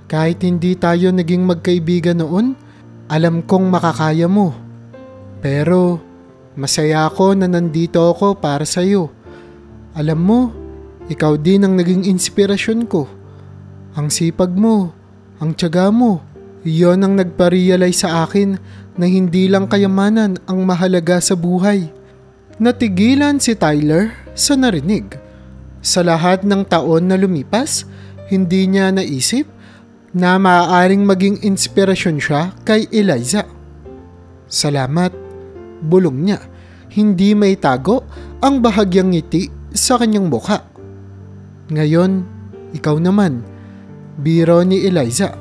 kahit hindi tayo naging magkaibigan noon, alam kong makakaya mo. Pero masaya ako na nandito ako para sa iyo. Alam mo, ikaw din ang naging inspirasyon ko. Ang sipag mo, ang tiyaga mo, iyon ang nagpa-realize sa akin na hindi lang kayamanan ang mahalaga sa buhay. Natigilan si Tyler sa narinig. Sa lahat ng taon na lumipas, hindi niya naisip na maaaring maging inspirasyon siya kay Eliza. Salamat, bulong niya. Hindi may tago ang bahagyang ngiti sa kanyang mukha. Ngayon, ikaw naman, biro ni Eliza.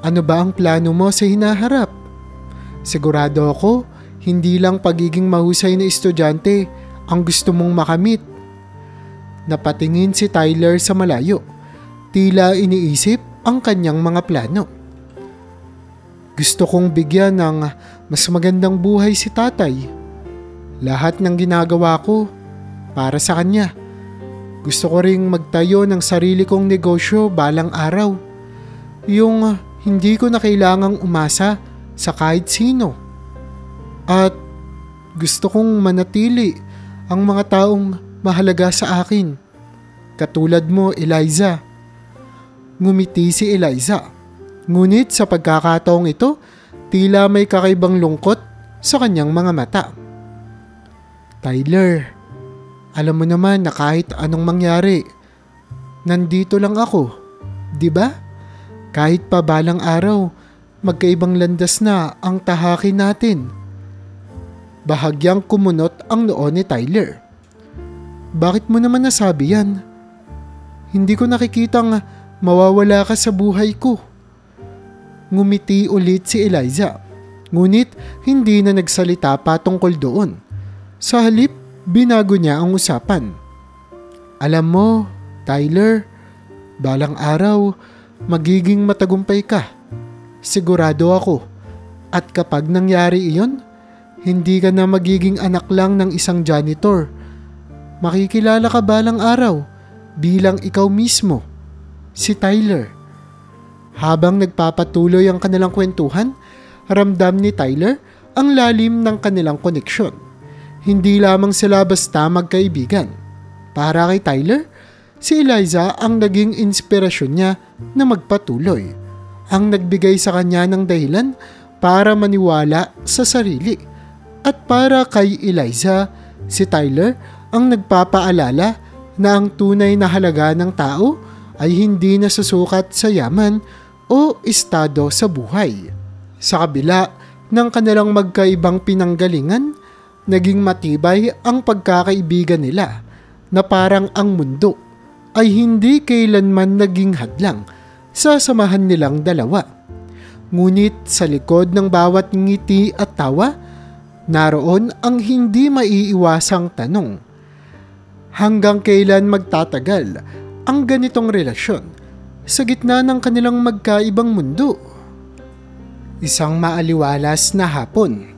Ano ba ang plano mo sa hinaharap? Sigurado ako, hindi lang pagiging mahusay na estudyante ang gusto mong makamit. Napatingin si Tyler sa malayo. Tila iniisip ang kanyang mga plano. Gusto kong bigyan ng mas magandang buhay si tatay. Lahat ng ginagawa ko para sa kanya. Gusto ko ring magtayo ng sarili kong negosyo balang araw. Yung hindi ko na kailangang umasa sa kahit sino. At gusto kong manatili ang mga taong mahalaga sa akin. Katulad mo, Eliza. Ngumiti si Eliza. Ngunit sa pagkakataong ito, tila may kakaibang lungkot sa kanyang mga mata. Tyler, alam mo naman na kahit anong mangyari, nandito lang ako, di ba? Kahit pa balang araw, magkaibang landas na ang tahakin natin. Bahagyang kumunot ang noo ni Tyler. Bakit mo naman nasabi yan? Hindi ko nakikitang mawawala ka sa buhay ko. Ngumiti ulit si Eliza. Ngunit hindi na nagsalita pa tungkol doon. Sa halip, binago niya ang usapan. Alam mo, Tyler, balang araw, magiging matagumpay ka. Sigurado ako. At kapag nangyari iyon, hindi ka na magiging anak lang ng isang janitor. Makikilala ka balang araw bilang ikaw mismo, si Tyler. Habang nagpapatuloy ang kanilang kwentuhan, ramdam ni Tyler ang lalim ng kanilang koneksyon. Hindi lamang sila basta magkaibigan. Para kay Tyler, si Eliza ang naging inspirasyon niya na magpatuloy. Ang nagbigay sa kanya ng dahilan para maniwala sa sarili. At para kay Eliza, si Tyler ang nagpapaalala na ang tunay na halaga ng tao ay hindi nasusukat sa yaman o estado sa buhay. Sa kabila ng kanilang magkaibang pinanggalingan, naging matibay ang pagkakaibigan nila na parang ang mundo ay hindi kailanman naging hadlang sa samahan nilang dalawa. Ngunit sa likod ng bawat ngiti at tawa, naroon ang hindi maiiwasang tanong. Hanggang kailan magtatagal ang ganitong relasyon sa gitna ng kanilang magkaibang mundo? Isang maaliwalas na hapon.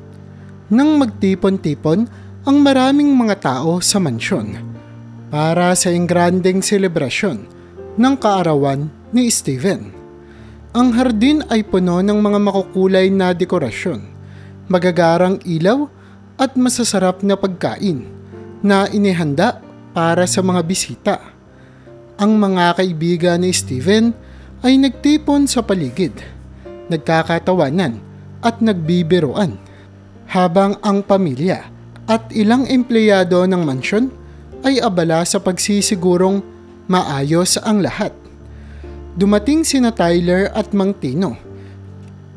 Nang magtipon-tipon ang maraming mga tao sa mansyon para sa engrandeng selebrasyon ng kaarawan ni Steven. Ang hardin ay puno ng mga makukulay na dekorasyon, magagarang ilaw at masasarap na pagkain na inihanda para sa mga bisita. Ang mga kaibigan ni Steven ay nagtipon sa paligid, nagkakatawanan at nagbibiruan, habang ang pamilya at ilang empleyado ng mansyon ay abala sa pagsisigurong maayos ang lahat. Dumating sina Tyler at Mang Tino.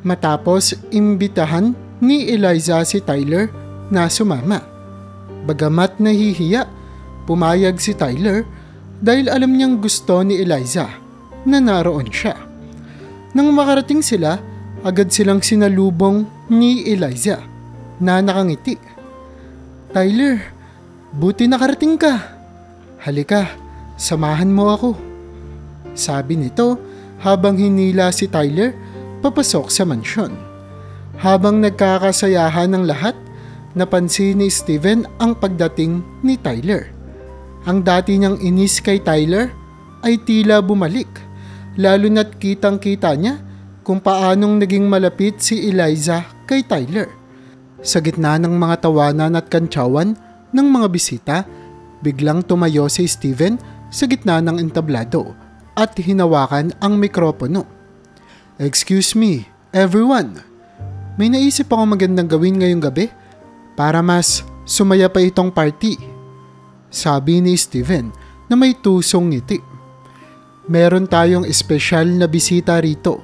Matapos imbitahan ni Eliza si Tyler na sumama. Bagamat nahihiya, pumayag si Tyler dahil alam niyang gusto ni Eliza na naroon siya. Nang makarating sila, agad silang sinalubong ni Eliza na nakangiti. Tyler, buti nakarating ka. Halika, samahan mo ako. Sabi nito habang hinila si Tyler papasok sa mansyon. Habang nagkakasayahan ng lahat, napansin ni Steven ang pagdating ni Tyler. Ang dati niyang inis kay Tyler ay tila bumalik, lalo na't kitang-kita niya kung paanong naging malapit si Eliza kay Tyler. Sa gitna ng mga tawanan at kantsawan ng mga bisita, biglang tumayo si Steven sa gitna ng entablado at hinawakan ang mikropono. Excuse me, everyone. May naisip ako magandang gawin ngayong gabi para mas sumaya pa itong party. Sabi ni Steven na may tusong ngiti. Meron tayong espesyal na bisita rito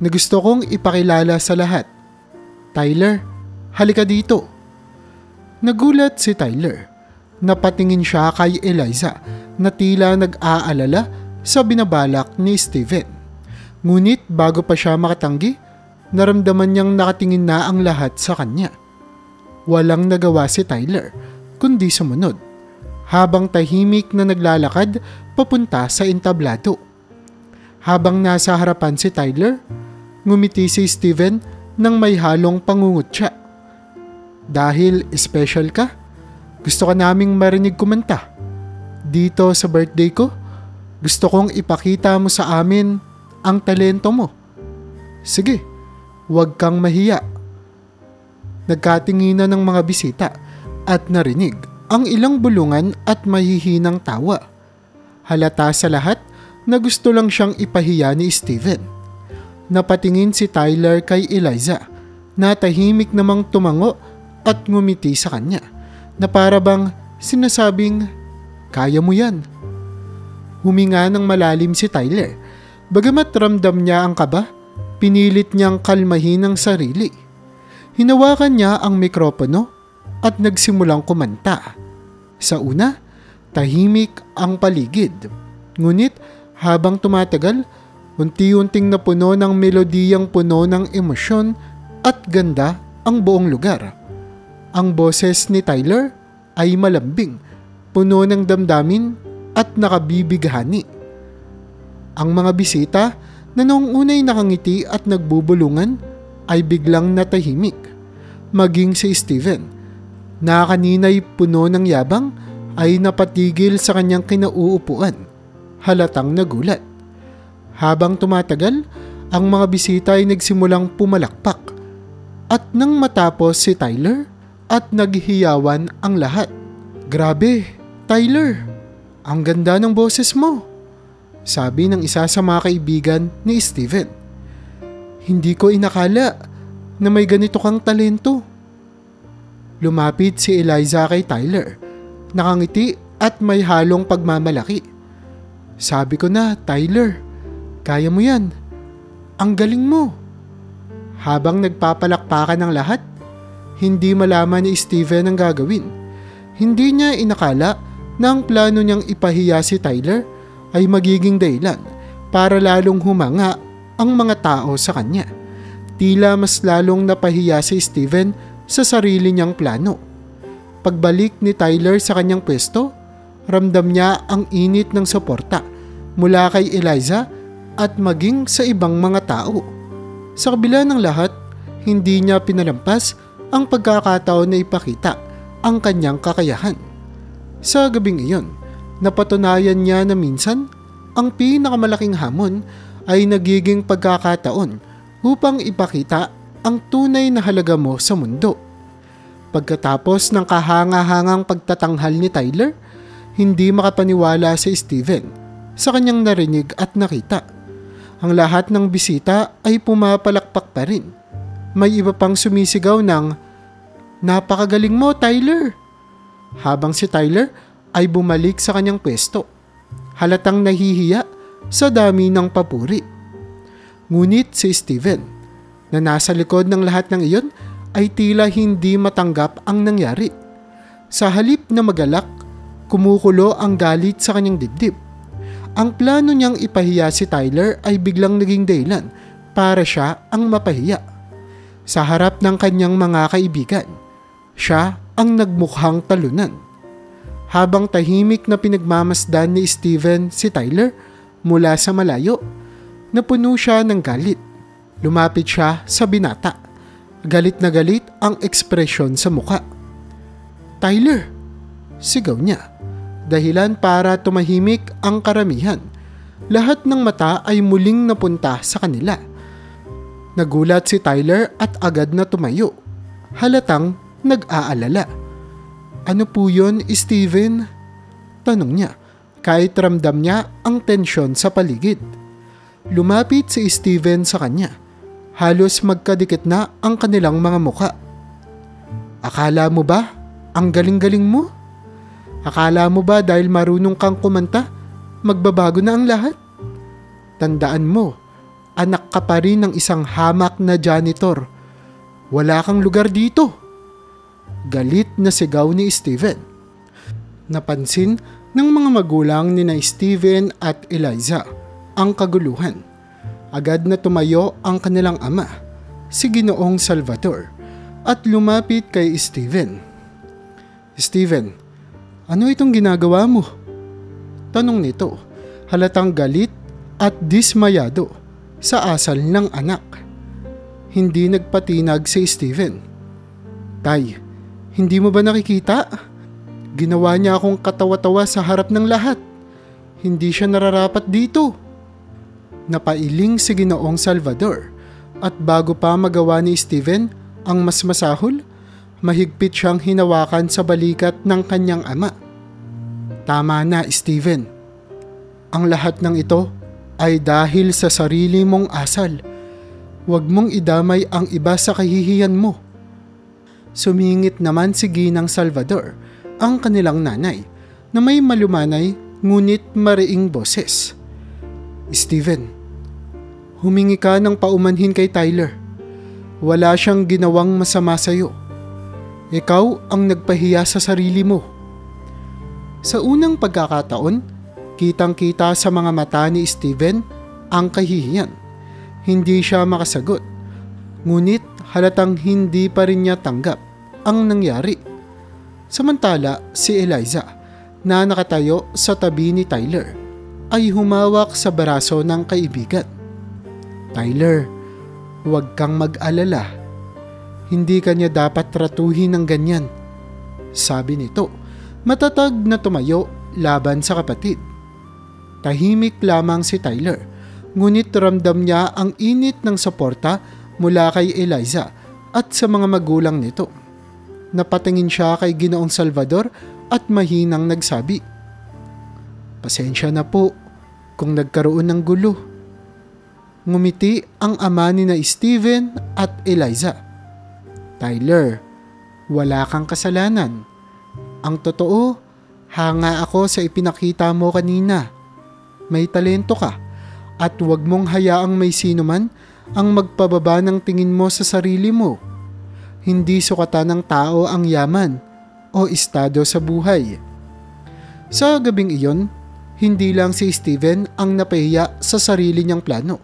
na gusto kong ipakilala sa lahat. Tyler, halika dito. Nagulat si Tyler. Napatingin siya kay Eliza na tila nag-aalala sa binabalak ni Steven. Ngunit bago pa siya makatanggi, naramdaman niyang nakatingin na ang lahat sa kanya. Walang nagawa si Tyler kundi sumunod, habang tahimik na naglalakad papunta sa entablado. Habang nasa harapan si Tyler, ngumiti si Steven nang may halong pangungutya. Dahil special ka, gusto ka naming marinig kumanta. Dito sa birthday ko, gusto kong ipakita mo sa amin ang talento mo. Sige, huwag kang mahiya. Nagkatinginan ng mga bisita at narinig ang ilang bulungan at mahihinang tawa. Halata sa lahat na gusto lang siyang ipahiya ni Steven. Napatingin si Tyler kay Eliza na tahimik namang tumango at ngumiti sa kanya na para bang sinasabing, kaya mo yan. Huminga ng malalim si Tyler. Bagamat ramdam niya ang kaba, pinilit niyang kalmahin ang sarili. Hinawakan niya ang mikropono at nagsimulang kumanta. Sa una, tahimik ang paligid. Ngunit habang tumatagal, unti-unting napuno ng melodiyang puno ng emosyon at ganda ang buong lugar. Ang boses ni Tyler ay malambing, puno ng damdamin at nakabibighani. Ang mga bisita na noong unay nakangiti at nagbubulungan ay biglang natahimik. Maging si Steven, na kanina'y puno ng yabang, ay napatigil sa kanyang kinauupuan. Halatang nagulat. Habang tumatagal, ang mga bisita ay nagsimulang pumalakpak. At nang matapos si Tyler at naghihiyawan ang lahat. Grabe, Tyler, ang ganda ng boses mo, sabi ng isa sa mga kaibigan ni Steven. Hindi ko inakala na may ganito kang talento. Lumapit si Eliza kay Tyler, nakangiti at may halong pagmamalaki. Sabi ko na, Tyler, kaya mo yan. Ang galing mo. Habang nagpapalakpakan ng lahat, hindi malaman ni Steven ang gagawin. Hindi niya inakala na ang plano niyang ipahiya si Tyler ay magiging dahilan para lalong humanga ang mga tao sa kanya. Tila mas lalong napahiya si Steven sa sarili niyang plano. Pagbalik ni Tyler sa kanyang pwesto, ramdam niya ang init ng suporta mula kay Eliza at maging sa ibang mga tao. Sa kabila ng lahat, hindi niya pinalampas ang pagkakataon na ipakita ang kanyang kakayahan. Sa gabing iyon, napatunayan niya na minsan ang pinakamalaking hamon ay nagiging pagkakataon upang ipakita ang tunay na halaga mo sa mundo. Pagkatapos ng kahanga-hangang pagtatanghal ni Tyler, hindi makapaniwala si Steven sa kanyang narinig at nakita. Ang lahat ng bisita ay pumapalakpak pa rin. May iba pang sumisigaw ng, "Napakagaling mo, Tyler!" Habang si Tyler ay bumalik sa kanyang pwesto. Halatang nahihiya sa dami ng papuri. Ngunit si Steven, na nasa likod ng lahat ng iyon, ay tila hindi matanggap ang nangyari. Sa halip na magalak, kumukulo ang galit sa kanyang dibdib. Ang plano niyang ipahiya si Tyler ay biglang naging dahilan para siya ang mapahiya. Sa harap ng kanyang mga kaibigan, siya ang nagmukhang talunan. Habang tahimik na pinagmamasdan ni Steven si Tyler mula sa malayo, napuno siya ng galit. Lumapit siya sa binata. Galit na galit ang ekspresyon sa muka. "Tyler!" sigaw niya. Dahilan para tumahimik ang karamihan. Lahat ng mata ay muling napunta sa kanila. Nagulat si Tyler at agad na tumayo. Halatang nag-aalala. "Ano po yun, Steven?" tanong niya, kahit ramdam niya ang tensyon sa paligid. Lumapit si Steven sa kanya. Halos magkadikit na ang kanilang mga muka. "Akala mo ba ang galing-galing mo? Akala mo ba dahil marunong kang kumanta, magbabago na ang lahat?" Tandaan mo, anak ka pa rin ng isang hamak na janitor. Wala kang lugar dito. Galit na sigaw ni Steven. Napansin ng mga magulang ni na Steven at Eliza ang kaguluhan. Agad na tumayo ang kanilang ama, si Ginoong Salvador, at lumapit kay Steven. Steven, ano itong ginagawa mo? Tanong nito, halatang galit at dismayado sa asal ng anak. Hindi nagpatinag si Steven. Tay, hindi mo ba nakikita? Ginawa niya akong katawa-tawa sa harap ng lahat. Hindi siya nararapat dito. Napailing si Ginoong Salvador, at bago pa magawa ni Steven ang mas masahol, mahigpit siyang hinawakan sa balikat ng kanyang ama. Tama na, Steven. Ang lahat ng ito ay dahil sa sarili mong asal. Huwag mong idamay ang iba sa kahihiyan mo. Sumingit naman si Ginang Salvador, ang kanilang nanay, na may malumanay ngunit mariing boses. Steven, humingi ka ng paumanhin kay Tyler. Wala siyang ginawang masama sa'yo. Ikaw ang nagpahiya sa sarili mo. Sa unang pagkakataon, kitang-kita sa mga mata ni Steven ang kahihiyan. Hindi siya makasagot. Ngunit halatang hindi pa rin niya tanggap ang nangyari. Samantala, si Eliza, na nakatayo sa tabi ni Tyler, ay humawak sa baraso ng kaibigan. Tyler, huwag kang mag-alala. Hindi ka niya dapat tratuhin ng ganyan. Sabi nito, matatag na tumayo laban sa kapatid. Tahimik lamang si Tyler, ngunit ramdam niya ang init ng suporta mula kay Eliza at sa mga magulang nito. Napatingin siya kay Ginoong Salvador at mahinang nagsabi, "Pasensya na po kung nagkaroon ng gulo." Ngumiti ang ama ni na Steven at Eliza. Tyler, wala kang kasalanan. Ang totoo, hanga ako sa ipinakita mo kanina. May talento ka at huwag mong hayaang may sino man ang magpababa ng tingin mo sa sarili mo. Hindi sukatan ng tao ang yaman o estado sa buhay. Sa gabing iyon, hindi lang si Steven ang napahiya sa sarili niyang plano.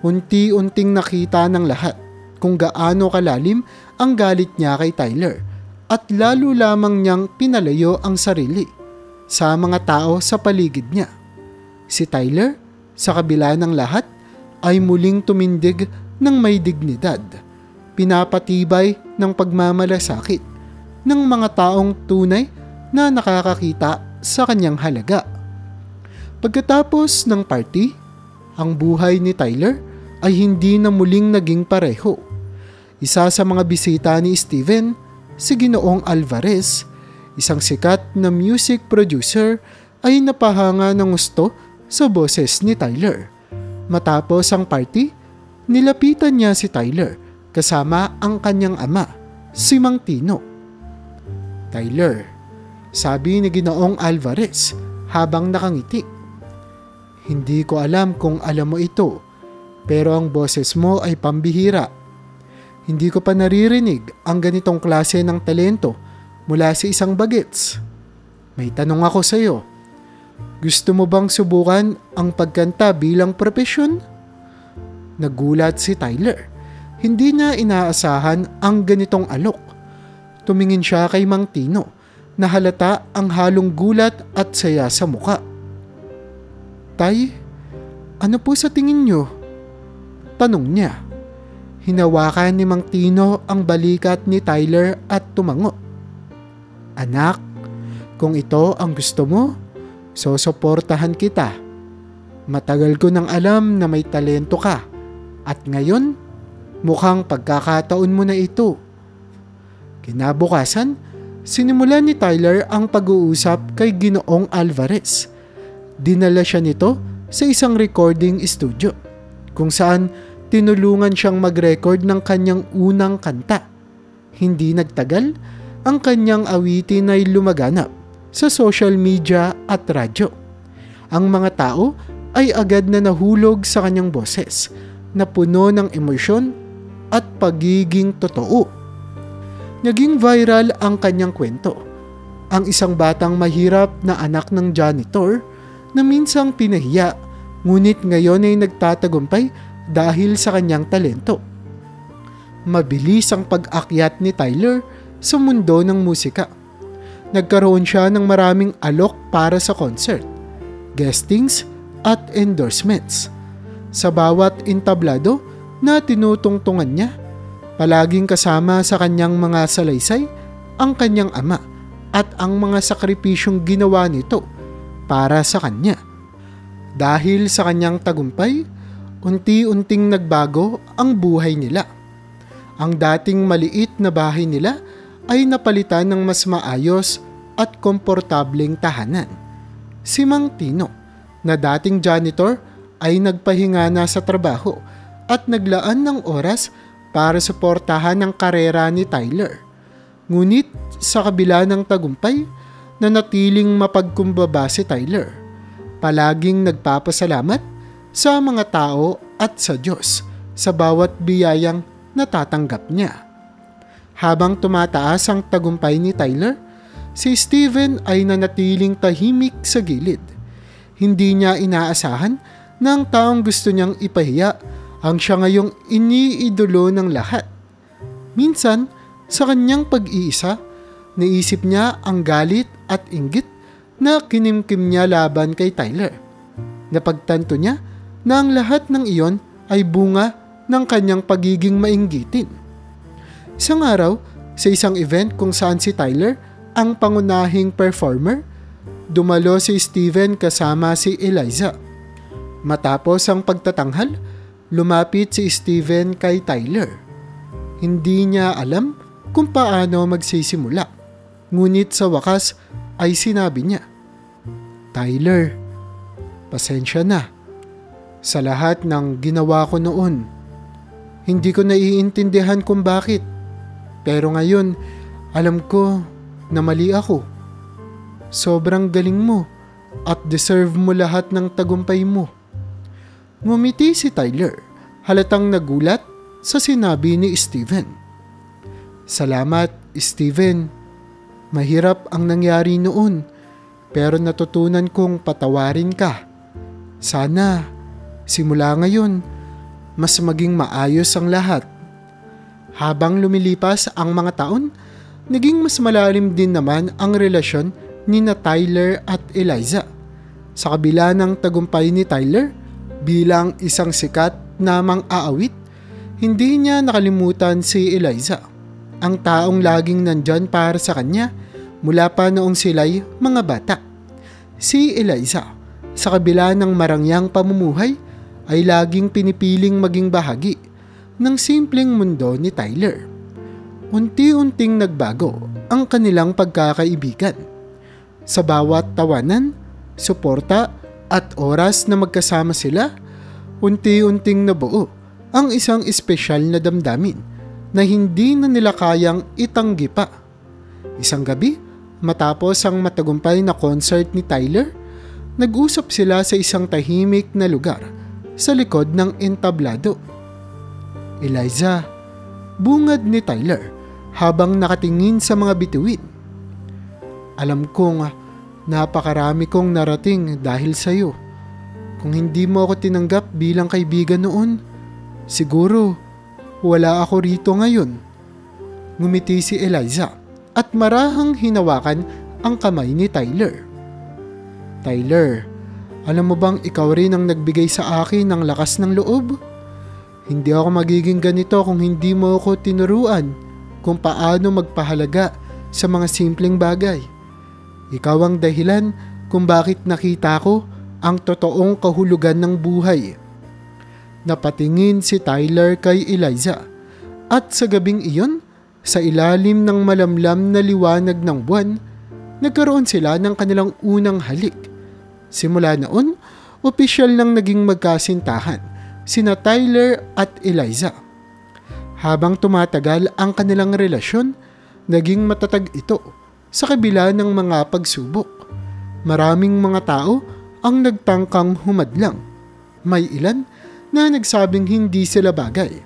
Unti-unting nakita ng lahat kung gaano kalalim ang galit niya kay Tyler at lalo lamang niyang pinalayo ang sarili sa mga tao sa paligid niya. Si Tyler, sa kabila ng lahat, ay muling tumindig ng may dignidad, pinapatibay ng pagmamalasakit ng mga taong tunay na nakakakita sa kanyang halaga. Pagkatapos ng party, ang buhay ni Tyler ay hindi na muling naging pareho. Isa sa mga bisita ni Steven, si Ginoong Alvarez, isang sikat na music producer, ay napahanga ng gusto sa boses ni Tyler. Matapos ang party, nilapitan niya si Tyler kasama ang kanyang ama, si Mang Tino. Tyler, sabi ni Ginoong Alvarez habang nakangiti, hindi ko alam kung alam mo ito, pero ang boses mo ay pambihira. Hindi ko pa naririnig ang ganitong klase ng talento mula sa isang bagets. May tanong ako sa iyo. Gusto mo bang subukan ang pagkanta bilang propesyon? Nagulat si Tyler. Hindi niya inaasahan ang ganitong alok. Tumingin siya kay Mang Tino na halata ang halong gulat at saya sa muka. Tay, ano po sa tingin niyo? Tanong niya. Hinawakan ni Mang Tino ang balikat ni Tyler at tumango. Anak, kung ito ang gusto mo, susuportahan kita. Matagal ko nang alam na may talento ka at ngayon, mukhang pagkakataon mo na ito. Kinabukasan, sinimulan ni Tyler ang pag-uusap kay Ginoong Alvarez. Dinala siya nito sa isang recording studio kung saan tinulungan siyang mag-record ng kanyang unang kanta. Hindi nagtagal, ang kanyang awitin ay lumaganap sa social media at radyo. Ang mga tao ay agad na nahulog sa kanyang boses na puno ng emosyon at pagiging totoo. Naging viral ang kanyang kwento. Ang isang batang mahirap na anak ng janitor na minsang pinahiya ngunit ngayon ay nagtatagumpay dahil sa kanyang talento. Mabilis ang pag-akyat ni Tyler sa mundo ng musika. Nagkaroon siya ng maraming alok para sa concert, guestings at endorsements. Sa bawat entablado na tinutungtungan niya, palaging kasama sa kanyang mga salaysay ang kanyang ama at ang mga sakripisyong ginawa nito para sa kanya. Dahil sa kanyang tagumpay, unti-unting nagbago ang buhay nila. Ang dating maliit na bahay nila ay napalitan ng mas maayos at komportableng tahanan. Si Mang Tino, na dating janitor, ay nagpahinga na sa trabaho at naglaan ng oras para suportahan ang karera ni Tyler. Ngunit sa kabila ng tagumpay, nanatiling mapagkumbaba si Tyler. Palaging nagpapasalamat sa mga tao at sa Diyos sa bawat biyayang natatanggap niya. Habang tumataas ang tagumpay ni Tyler, si Steven ay nanatiling tahimik sa gilid. Hindi niya inaasahan na ang taong gusto niyang ipahiya ang siya ngayong iniidolo ng lahat. Minsan, sa kanyang pag-iisa, naisip niya ang galit at inggit na kinimkim niya laban kay Tyler. Napagtanto niya na ang lahat ng iyon ay bunga ng kanyang pagiging mainggitin. Isang araw, sa isang event kung saan si Tyler ang pangunahing performer, dumalo si Steven kasama si Eliza. Matapos ang pagtatanghal, lumapit si Steven kay Tyler. Hindi niya alam kung paano magsisimula. Ngunit sa wakas ay sinabi niya, "Tyler, pasensya na sa lahat ng ginawa ko noon. Hindi ko naiintindihan kung bakit. Pero ngayon, alam ko na mali ako. Sobrang galing mo at deserve mo lahat ng tagumpay mo." Ngumiti si Tyler, halatang nagulat sa sinabi ni Steven. "Salamat, Steven. Mahirap ang nangyari noon, pero natutunan kong patawarin ka. Sana, simula ngayon, mas maging maayos ang lahat." Habang lumilipas ang mga taon, naging mas malalim din naman ang relasyon ni na Tyler at Eliza. Sa kabila ng tagumpay ni Tyler bilang isang sikat na mang-aawit, hindi niya nakalimutan si Eliza, ang taong laging nandyan para sa kanya mula pa noong sila'y mga bata. Si Eliza, sa kabila ng marangyang pamumuhay, ay laging pinipiling maging bahagi ng simpleng mundo ni Tyler. Unti-unting nagbago ang kanilang pagkakaibigan. Sa bawat tawanan, suporta at oras na magkasama sila, unti-unting nabuo ang isang espesyal na damdamin na hindi na nila kayang itanggi pa. Isang gabi, matapos ang matagumpay na concert ni Tyler, nag-usap sila sa isang tahimik na lugar sa likod ng entablado. "Eliza," bungad ni Tyler habang nakatingin sa mga bituin. "Alam kong napakarami kong narating dahil sa iyo. Kung hindi mo ako tinanggap bilang kaibigan noon, siguro wala ako rito ngayon." Ngumiti si Eliza at marahang hinawakan ang kamay ni Tyler. "Tyler, alam mo bang ikaw rin ang nagbigay sa akin ng lakas ng loob? Hindi ako magiging ganito kung hindi mo ako tinuruan kung paano magpahalaga sa mga simpleng bagay. Ikaw ang dahilan kung bakit nakita ko ang totoong kahulugan ng buhay." Napatingin si Tyler kay Eliza at sa gabing iyon, sa ilalim ng malamlam na liwanag ng buwan, nagkaroon sila ng kanilang unang halik. Simula noon, opisyal nang naging magkasintahan sina Tyler at Eliza. Habang tumatagal ang kanilang relasyon, naging matatag ito sa kabila ng mga pagsubok. Maraming mga tao ang nagtangkang humadlang. May ilan na nagsabing hindi sila bagay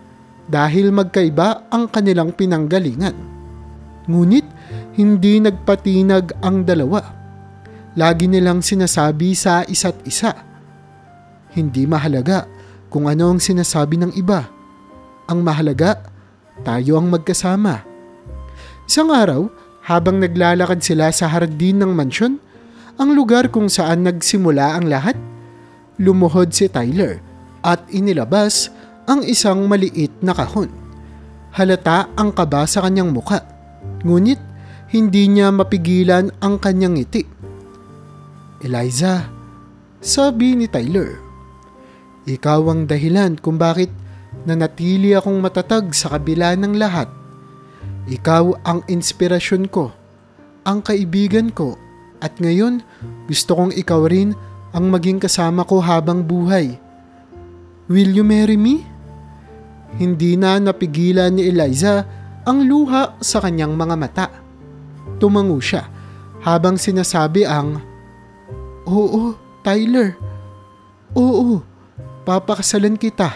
dahil magkaiba ang kanilang pinanggalingan. Ngunit hindi nagpatinag ang dalawa. Lagi nilang sinasabi sa isa't isa, "Hindi mahalaga kung ano ang sinasabi ng iba. Ang mahalaga, tayo ang magkasama." Isang araw, habang naglalakad sila sa hardin ng mansyon, ang lugar kung saan nagsimula ang lahat, lumuhod si Tyler at inilabas ang isang maliit na kahon. Halata ang kaba sa kanyang muka, ngunit hindi niya mapigilan ang kanyang ngiti. "Eliza," sabi ni Tyler, "ikaw ang dahilan kung bakit nanatili akong matatag sa kabila ng lahat. Ikaw ang inspirasyon ko, ang kaibigan ko, at ngayon gusto kong ikaw rin ang maging kasama ko habang buhay. Will you marry me?" Hindi na napigilan ni Eliza ang luha sa kanyang mga mata. Tumango siya habang sinasabi ang, "Oo, Tyler. Oo, papakasalan kita."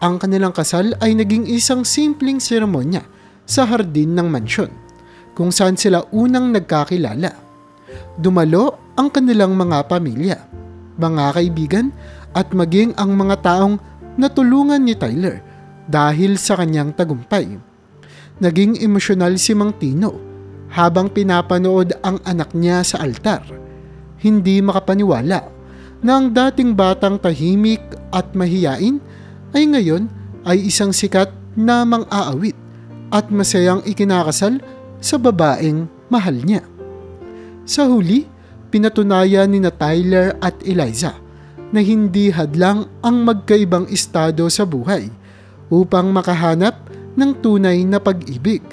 Ang kanilang kasal ay naging isang simpleng seremonya sa hardin ng mansyon, kung saan sila unang nagkakilala. Dumalo ang kanilang mga pamilya, mga kaibigan, at maging ang mga taong natulungan ni Tyler dahil sa kanyang tagumpay. Naging emosyonal si Mang Tino habang pinapanood ang anak niya sa altar. Hindi makapaniwala na ang dating batang tahimik at mahiyain ay ngayon ay isang sikat na mang-aawit at masayang ikinakasal sa babaeng mahal niya. Sa huli, pinatunayan ni na Tyler at Eliza na hindi hadlang ang magkaibang estado sa buhay upang makahanap ng tunay na pag-ibig.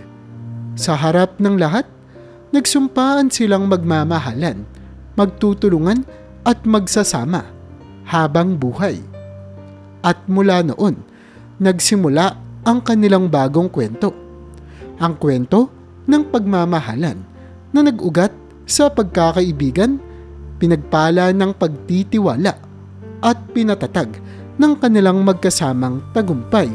Sa harap ng lahat, nagsumpaan silang magmamahalan, magtutulungan at magsasama habang buhay. At mula noon, nagsimula ang kanilang bagong kwento. Ang kwento ng pagmamahalan na nag-ugat sa pagkakaibigan, pinagpala ng pagtitiwala at pinatatag ng kanilang magkasamang tagumpay.